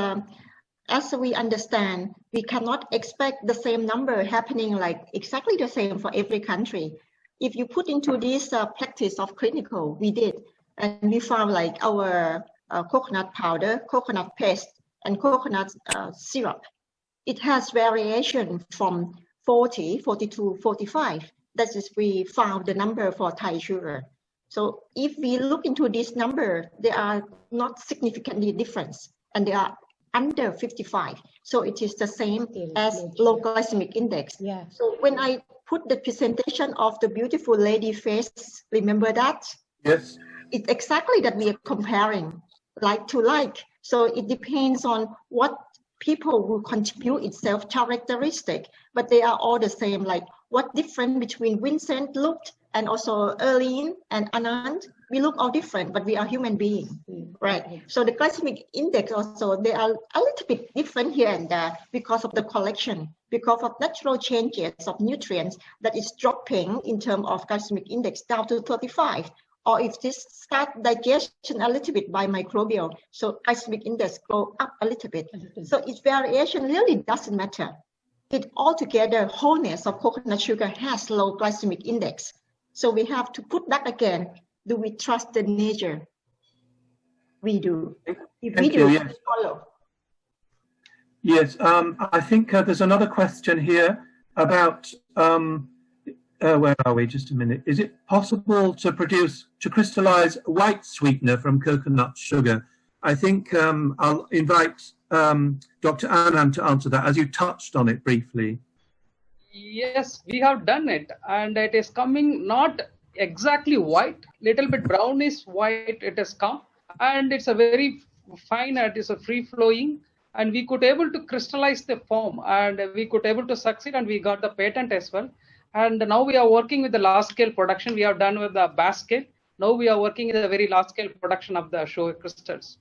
as we understand, we cannot expect the same number happening like exactly the same for every country. If you put into this practice of clinical, we did, and we found like our coconut powder, coconut paste, and coconut syrup. It has variation from 40 to 45. That is, we found the number for Thai sugar. So if we look into this number, they are not significantly different, and they are under 55. So it is the same as low glycemic index. Yeah. So when I put the presentation of the beautiful lady face. Remember that? Yes. It's exactly that we are comparing like to like. So it depends on what people will contribute itself characteristic, but they are all the same. Like what different between Vincent looked and also Erlene and Anand, we look all different, but we are human beings, right? So the glycemic index also, they are a little bit different here and there because of the collection, because of natural changes of nutrients that is dropping in terms of glycemic index down to 35. Or if this start digestion a little bit by microbial, so glycemic index go up a little bit. So its variation really doesn't matter. It altogether wholeness of coconut sugar has low glycemic index. So we have to put back again, do we trust the nature? We do. If we do, yes. we follow. Yes, I think there's another question here about, where are we? Just a minute. Is it possible to crystallize white sweetener from coconut sugar? I think I'll invite Dr. Anand to answer that, as you touched on it briefly. Yes, we have done it, and it is coming not exactly white, little bit brownish white it has come, and it's a very fine, it is a free flowing, and we could able to crystallize the form, and we could able to succeed, and we got the patent as well. And now we are working with the large scale production. We have done with the bass scale. Now we are working in the very large scale production of the sugar crystals.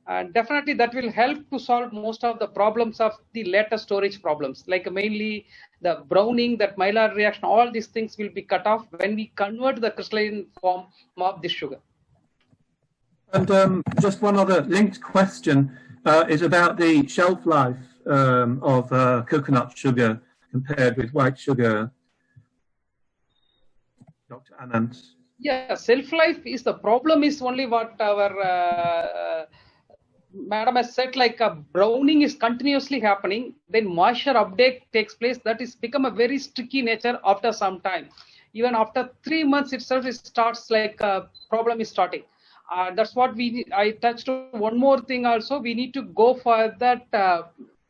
And definitely that will help to solve most of the problems of the later storage problems, like mainly the browning, that Maillard reaction, all these things will be cut off when we convert the crystalline form of this sugar. And just one other linked question is about the shelf life of coconut sugar compared with white sugar. Dr. Anand. Yeah, shelf life is the problem, is only what our madam has said, like browning is continuously happening, then moisture uptake takes place. That is become a very sticky nature after some time. Even after 3 months itself, it starts like a problem is starting. That's what I touched on. One more thing also, we need to go for that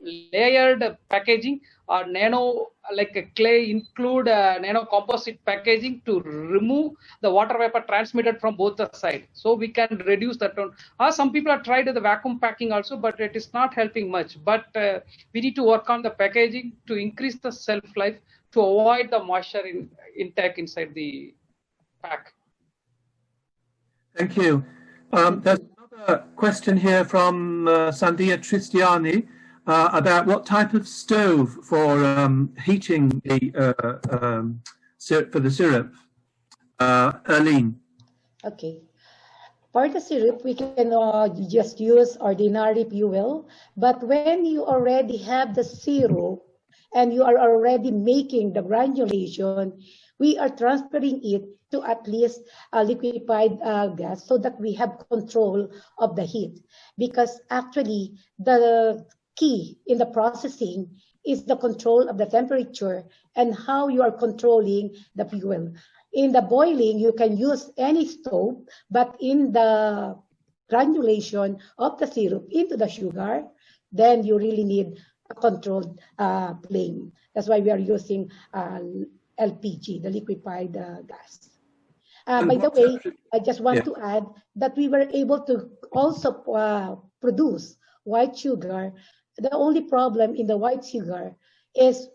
layered packaging or nano, like a clay, include nano composite packaging to remove the water vapor transmitted from both the sides. So we can reduce that one. Some people have tried the vacuum packing also, but it is not helping much. But we need to work on the packaging to increase the shelf life, to avoid the moisture intake inside the pack. Thank you. There's another question here from Sandia Tristiani about what type of stove for heating the syrup, for the syrup. Erlene. Okay. For the syrup, we can just use ordinary fuel. But when you already have the syrup and you are already making the granulation, we are transferring it to at least a liquefied gas so that we have control of the heat. Because actually, the key in the processing is the control of the temperature and how you are controlling the fuel. In the boiling, you can use any stove, but in the granulation of the syrup into the sugar, then you really need a controlled flame. That's why we are using LPG, the liquefied gas. By the way, I just want to add that we were able to also produce white sugar. The only problem in the white sugar is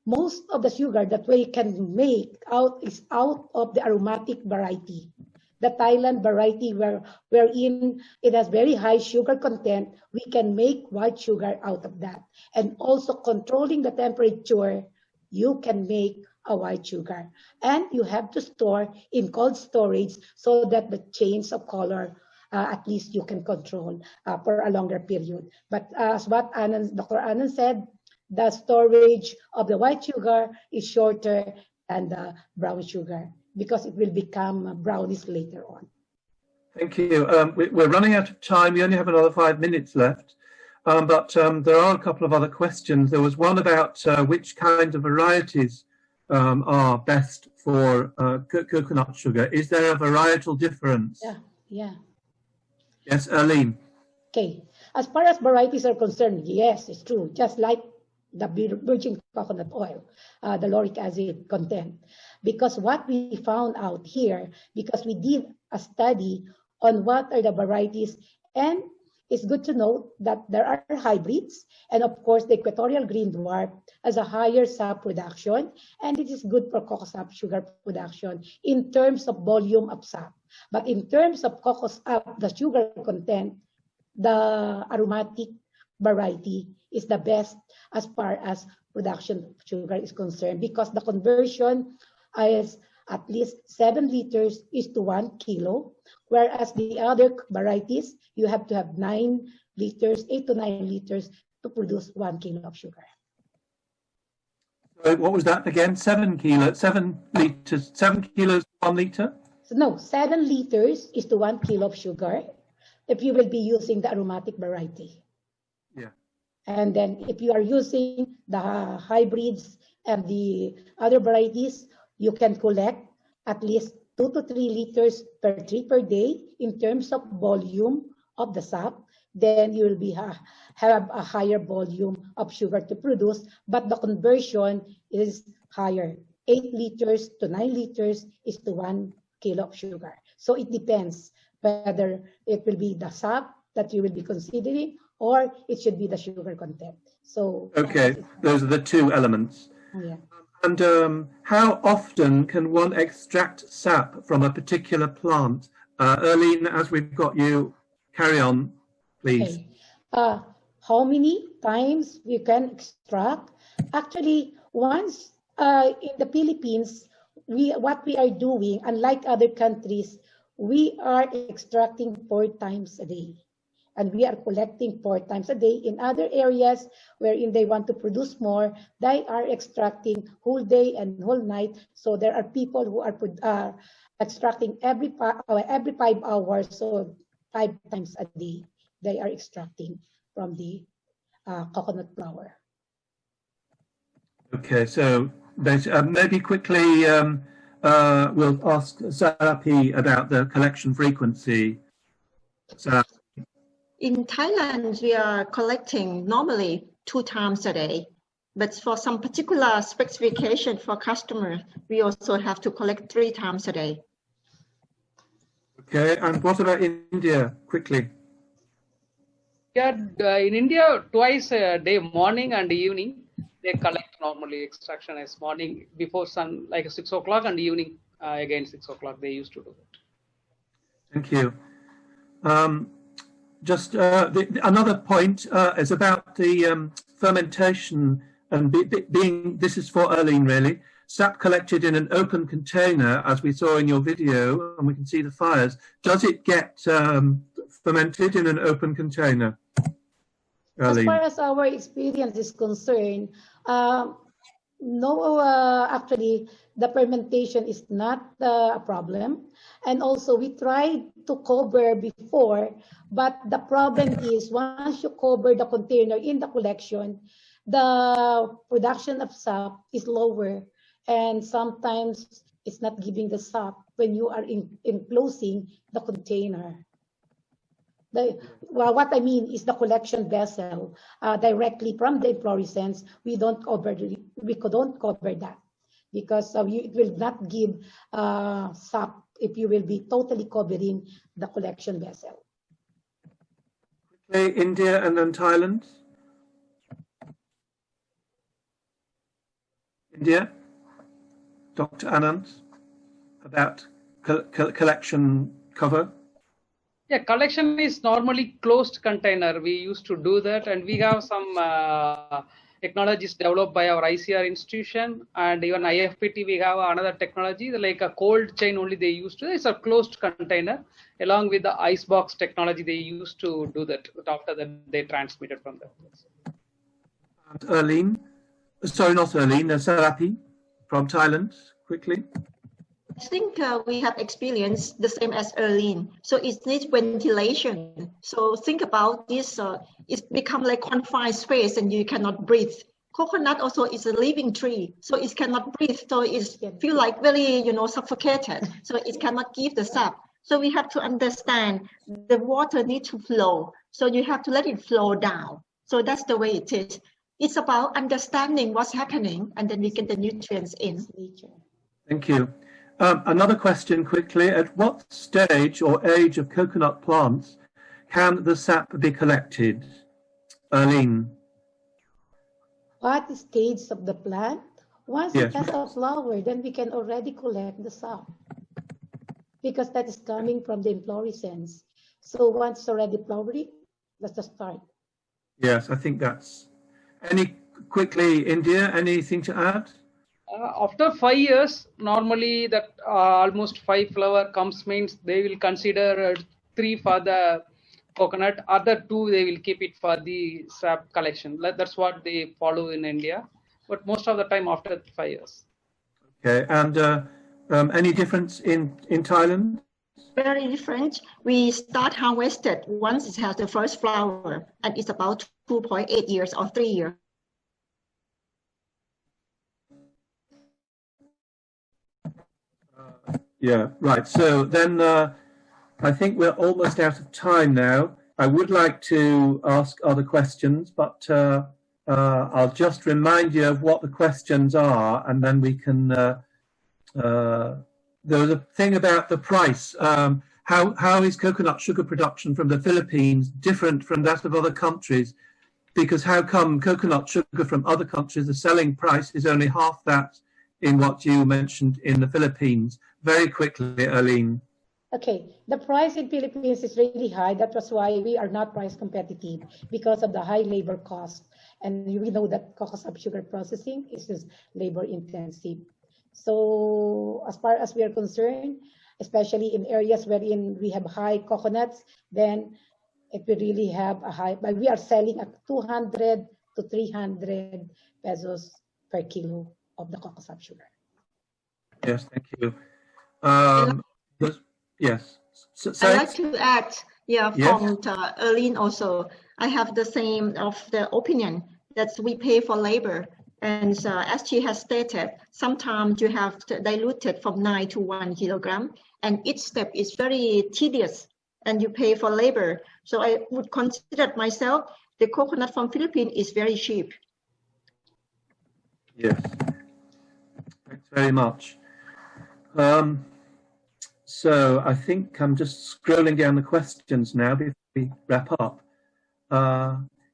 most of the sugar that we can make is out of the aromatic variety. The Thailand variety wherein it has very high sugar content, we can make white sugar out of that. And also controlling the temperature, you can make a white sugar. And you have to store in cold storage so that the change of color at least you can control for a longer period. But as what Dr. Anand said, the storage of the white sugar is shorter than the brown sugar because it will become brownish later on. Thank you. We're running out of time. We only have another 5 minutes left. But there are a couple of other questions. There was one about which kind of varieties are best for coconut sugar. Is there a varietal difference? Yeah. Yes, Erlene. Okay. As far as varieties are concerned, yes, it's true. Just like the virgin coconut oil, the lauric acid content. Because what we found out here, because we did a study on what are the varieties, and it's good to note that there are hybrids, and of course the equatorial green dwarf has a higher sap production, and it is good for cocoa sap sugar production in terms of volume of sap. But in terms of cocoa sap, the sugar content, the aromatic variety is the best as far as production of sugar is concerned, because the conversion is at least 7 liters is to 1 kilo, whereas the other varieties, you have to have 9 liters, 8 to 9 liters to produce 1 kilo of sugar. So what was that again? 7 kilos, 7 liters, 7 kilos, 1 liter? So no, 7 liters is to 1 kilo of sugar if you will be using the aromatic variety. Yeah. And then if you are using the hybrids and the other varieties, you can collect at least 2 to 3 liters per tree per day in terms of volume of the sap. Then you will be have a higher volume of sugar to produce, but the conversion is higher. 8 liters to 9 liters is to 1 kilo of sugar. So it depends whether it will be the sap that you will be considering, or it should be the sugar content. So okay, those are the two elements. Yeah. And how often can one extract sap from a particular plant? Erlene, as we've got you, carry on, please. Okay. How many times we can extract? Actually, once in the Philippines, what we are doing, unlike other countries, we are extracting 4 times a day. And we are collecting 4 times a day. In other areas wherein they want to produce more, they are extracting whole day and whole night. So there are people who are extracting every 5 hours, so 5 times a day. They are extracting from the coconut flower. Okay, so maybe quickly we'll ask Sarapi about the collection frequency. Sarapi. In Thailand, we are collecting normally 2 times a day, but for some particular specification for customers, we also have to collect 3 times a day. Okay, and what about India, quickly? Yeah, in India, twice a day, morning and evening, they collect normally. Extraction is morning before sun, like 6 o'clock, and evening again 6 o'clock. They used to do that. Thank you. Just another point is about the fermentation and being, this is for Erlene really, sap collected in an open container, as we saw in your video, and we can see the fires. Does it get fermented in an open container? Erlene. As far as our experience is concerned, no, actually, the fermentation is not a problem. And also, we tried to cover before, but the problem is once you cover the container in the collection, the production of sap is lower. And sometimes it's not giving the sap when you are enclosing the container. What I mean is the collection vessel directly from the inflorescence. We couldn't cover that because it will not give sap if you will be totally covering the collection vessel. Okay, India and then Thailand. India, Dr. Anand, about collection cover. Yeah, collection is normally closed container. We used to do that, and we have some technologies developed by our ICR institution, and even IFPT. We have another technology like a cold chain only they used to. It's a closed container along with the icebox technology. They used to do that. But after that, they transmitted from that. And Erlene, sorry, not Erlene, Sarapi from Thailand, quickly. I think we have experienced the same as Erlene. So it needs ventilation. So think about this, it's become like confined space and you cannot breathe. Coconut also is a living tree, so it cannot breathe. So it feel like very, suffocated. So it cannot give the sap. So we have to understand the water needs to flow. So you have to let it flow down. So that's the way it is. It's about understanding what's happening, and then we get the nutrients in. Thank you. Another question quickly. At what stage or age of coconut plants can the sap be collected? Arlene. What stage of the plant? Once Yes. it has a flower, then we can already collect the sap, because that is coming from the inflorescence. So once it's already flowering, that's the start. Yes, I think that's... Quickly, India, anything to add? After 5 years, normally that almost 5 flower comes means they will consider 3 for the coconut, other 2 they will keep it for the sap collection. That's what they follow in India, but most of the time after 5 years. Okay, and any difference in Thailand? Very different. We start harvested once it has the first flower, and it's about 2.8 years or 3 years. Yeah, right. So then I think we're almost out of time now. I would like to ask other questions, but I'll just remind you of what the questions are, and then we can... there was a thing about the price. How is coconut sugar production from the Philippines different from that of other countries? Because how come coconut sugar from other countries, the selling price is only half that in what you mentioned in the Philippines? Very quickly, Arlene. Okay, the price in Philippines is really high. That was why we are not price competitive, because of the high labor cost. And we know that cocoa sugar processing is just labor intensive. So as far as we are concerned, especially in areas wherein we have high coconuts, then it will really have a high, but we are selling at 200 to 300 pesos per kilo of the cocoa sugar. Yes, thank you. Yes. I'd like to add, Yes. from Erlene also, I have the same of the opinion that we pay for labor. And as she has stated, sometimes you have to dilute it from 9 to 1 kilogram, and each step is very tedious, and you pay for labor. So I would consider myself, the coconut from Philippines is very cheap. Yes. Thanks very much. So I think I'm just scrolling down the questions now before we wrap up.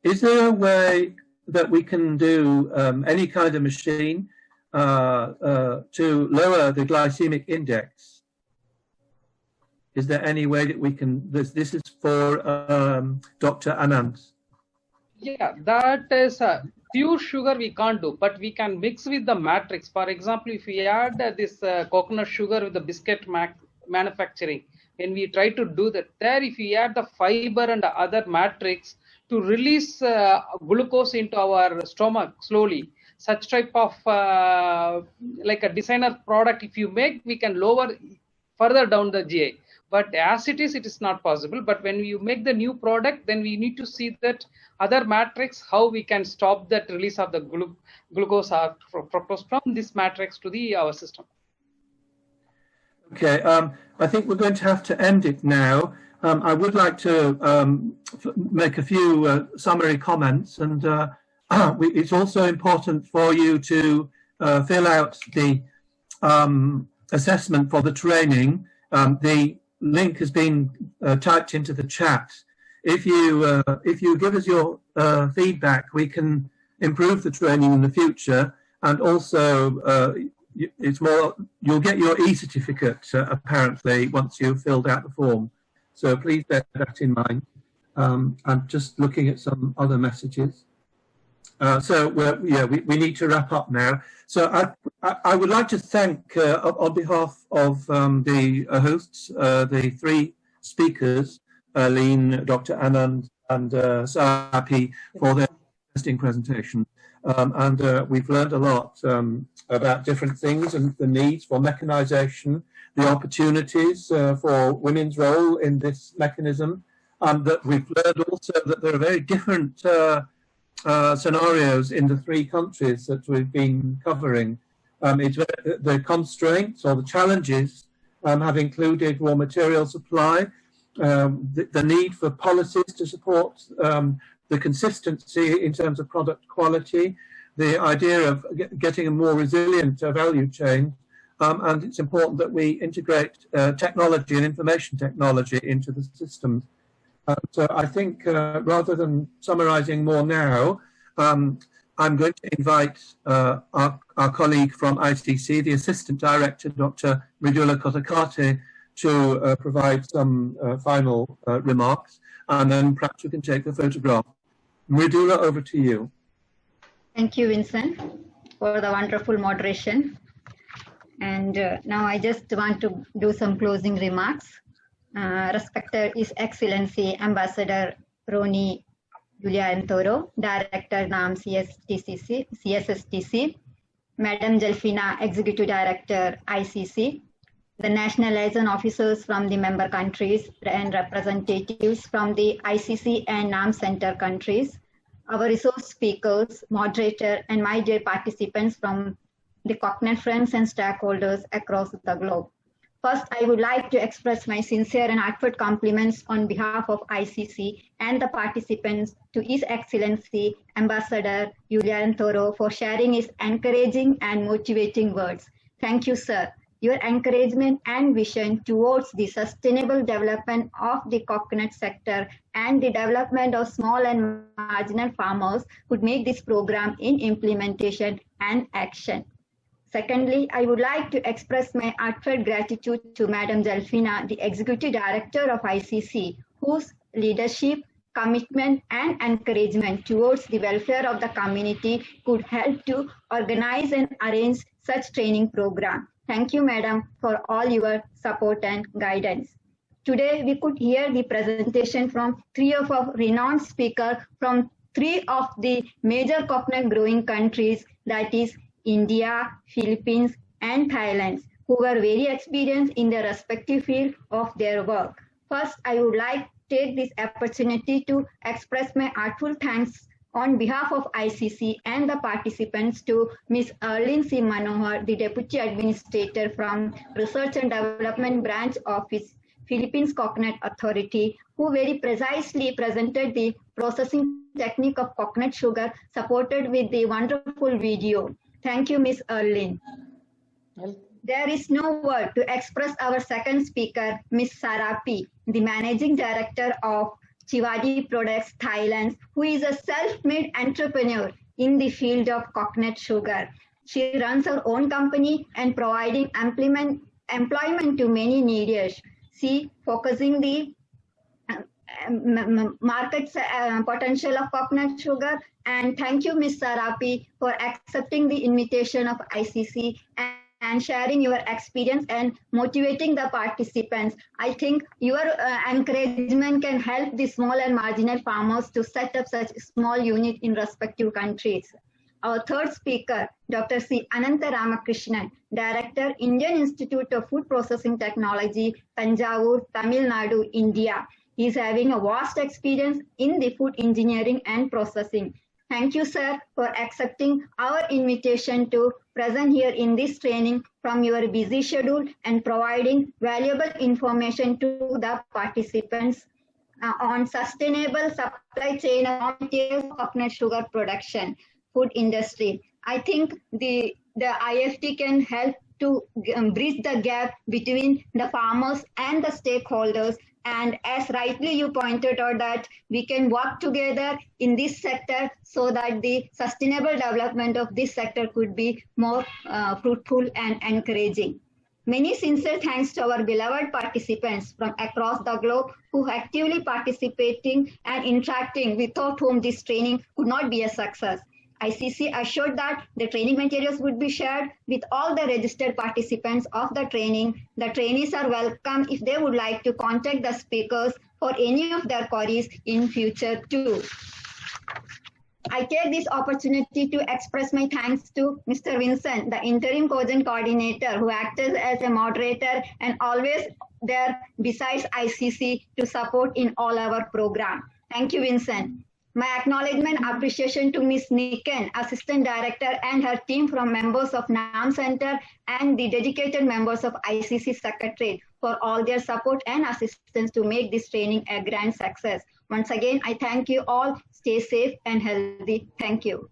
Is there a way that we can do any kind of machine to lower the glycemic index? Is there any way that we can, this is for Dr. Anand. Yeah, that is pure sugar we can't do, but we can mix with the matrix. For example, if we add this coconut sugar with the biscuit manufacturing, when we try to do that, there if we add the fiber and the other matrix to release glucose into our stomach slowly, such type of like a designer product, if you make, we can lower further down the GI. But as it is not possible. But when you make the new product, then we need to see that other matrix, how we can stop that release of the glucose or fructose from this matrix to our system. Okay, I think we're going to have to end it now. I would like to make a few summary comments, and it's also important for you to fill out the assessment for the training. The link has been typed into the chat. If you give us your feedback, we can improve the training in the future, and also it's more, you'll get your e-certificate apparently once you've filled out the form. So please bear that in mind. I'm just looking at some other messages. So we need to wrap up now. So I would like to thank, on behalf of the hosts, the 3 speakers, Arlene, Dr. Anand, and Sapi, for their interesting presentation. And we've learned a lot about different things and the needs for mechanization, the opportunities for women's role in this mechanism, and that we've learned also that there are very different scenarios in the 3 countries that we've been covering. The constraints or the challenges have included raw material supply, the need for policies to support the consistency in terms of product quality, the idea of getting a more resilient value chain, and it's important that we integrate technology and information technology into the systems. So I think rather than summarizing more now, I'm going to invite our colleague from ICC, the Assistant Director, Dr. Mridula Kotakate, to provide some final remarks, and then perhaps we can take a photograph. Mridula, over to you. Thank you, Vincent, for the wonderful moderation. And now I just want to do some closing remarks. Respected His Excellency Ambassador Roni Julian-Toro, Director NAM CSSTC, Madam Delfina, Executive Director ICC, the national liaison officers from the member countries and representatives from the ICC and NAM center countries, our resource speakers, moderator, and my dear participants from the Cocknet friends and stakeholders across the globe. First, I would like to express my sincere and heartfelt compliments on behalf of ICC and the participants to His Excellency Ambassador Julian-Toro for sharing his encouraging and motivating words. Thank you, sir. Your encouragement and vision towards the sustainable development of the coconut sector and the development of small and marginal farmers could make this program in implementation and action. Secondly, I would like to express my heartfelt gratitude to Madam Delfina, the Executive Director of ICC, whose leadership, commitment, and encouragement towards the welfare of the community could help to organize and arrange such training program. Thank you, Madam, for all your support and guidance. Today, we could hear the presentation from three of our renowned speakers from three of the major coconut growing countries, that is India, Philippines, and Thailand, who were very experienced in their respective field of their work. First, I would like to take this opportunity to express my heartfelt thanks on behalf of ICC and the participants to Ms. Erlin C. Manohar, the Deputy Administrator from Research and Development Branch Office, Philippines Coconut Authority, who very precisely presented the processing technique of coconut sugar, supported with the wonderful video. Thank you, Ms. Erlin. There is no word to express our second speaker, Ms. Sarapi, the Managing Director of Chivadi Products, Thailand, who is a self-made entrepreneur in the field of coconut sugar. She runs her own company and providing employment to many needies. She focusing the market potential of coconut sugar. And thank you, Ms. Sarapi, for accepting the invitation of ICC and sharing your experience and motivating the participants. I think your encouragement can help the small and marginal farmers to set up such small unit in respective countries. Our third speaker, Dr. C. Ananta Ramakrishnan, Director, Indian Institute of Food Processing Technology, Tanjavur, Tamil Nadu, India. He is having a vast experience in the food engineering and processing. Thank you, sir, for accepting our invitation to present here in this training from your busy schedule and providing valuable information to the participants on sustainable supply chain of coconut sugar production, food industry. I think the IFT can help to bridge the gap between the farmers and the stakeholders. And as rightly you pointed out that we can work together in this sector so that the sustainable development of this sector could be more fruitful and encouraging. Many sincere thanks to our beloved participants from across the globe who actively participating and interacting, without whom this training could not be a success. ICC assured that the training materials would be shared with all the registered participants of the training. The trainees are welcome if they would like to contact the speakers for any of their queries in future too. I take this opportunity to express my thanks to Mr. Vincent, the interim Cogen coordinator, who acted as a moderator and always there besides ICC to support in all our program. Thank you, Vincent. My acknowledgement appreciation to Ms. Niken, Assistant Director, and her team from members of NAM Center and the dedicated members of ICC Secretariat for all their support and assistance to make this training a grand success. Once again, I thank you all. Stay safe and healthy. Thank you.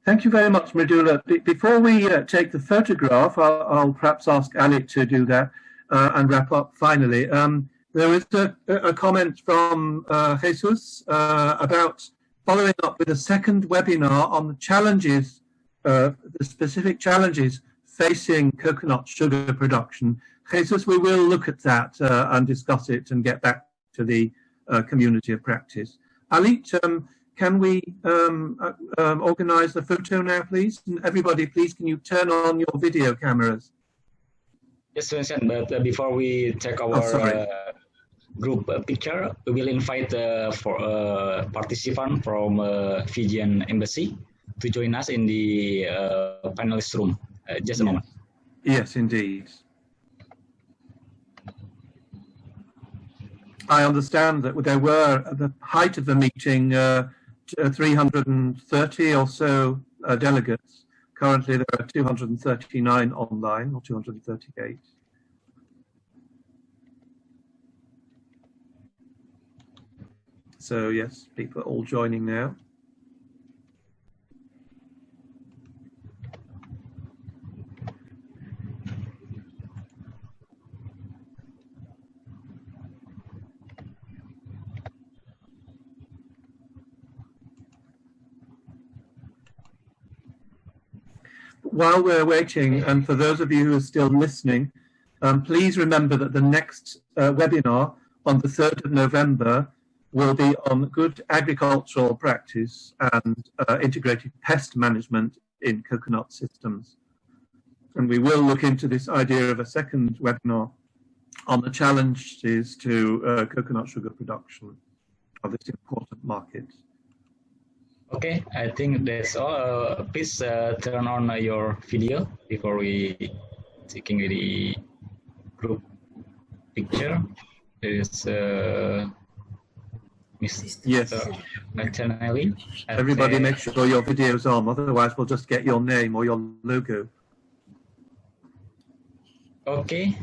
Thank you very much, Mridula. Before we take the photograph, I'll perhaps ask Alec to do that and wrap up finally. There is a comment from Jesus about following up with a second webinar on the challenges, the specific challenges facing coconut sugar production. Jesus, we will look at that and discuss it and get back to the community of practice. Alit, can we organize the photo now, please? And everybody, please, can you turn on your video cameras? Yes, Vincent, but before we take our group picture, we will invite for participant from Fijian Embassy to join us in the panelist room. Just a moment. Yes, indeed. I understand that there were, at the height of the meeting, 330 or so delegates. Currently, there are 239 online, or 238. So, yes, people are all joining now. While we're waiting, and for those of you who are still listening, please remember that the next webinar on the 3rd of November will be on good agricultural practice and integrated pest management in coconut systems. And we will look into this idea of a second webinar on the challenges to coconut sugar production of this important market. Okay, I think that's all. Please turn on your video before we taking the group picture. There is Mr. McTennelly. Everybody make sure your video's on, otherwise we'll just get your name or your logo. Okay.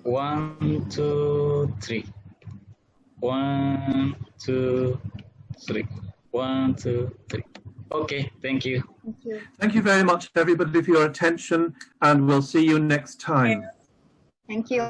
1, 2, 3. 1, 2, 3. 1, 2, 3. Okay, thank you. Thank you. Thank you very much, everybody, for your attention, and we'll see you next time. Thank you.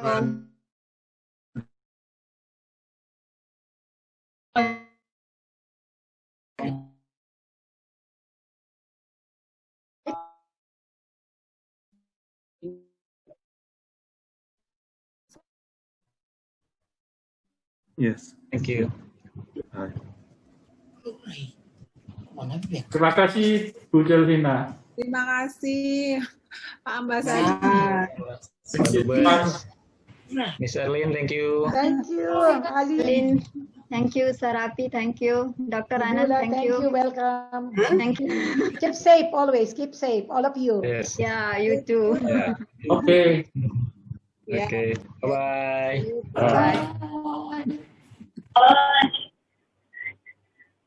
Yes. Thank you. Bye. Terima kasih, Bu Jelvina. Terima kasih, Pak Ambassador. Miss Erlin, thank you. Thank you, Ali. Lynn, thank you, Sarapi, thank you. Dr. Anand, thank you. Welcome. Thank you. Keep safe always. Keep safe, all of you. Yes. Yeah, you too. Yeah. Okay. Okay. Bye-bye. Bye.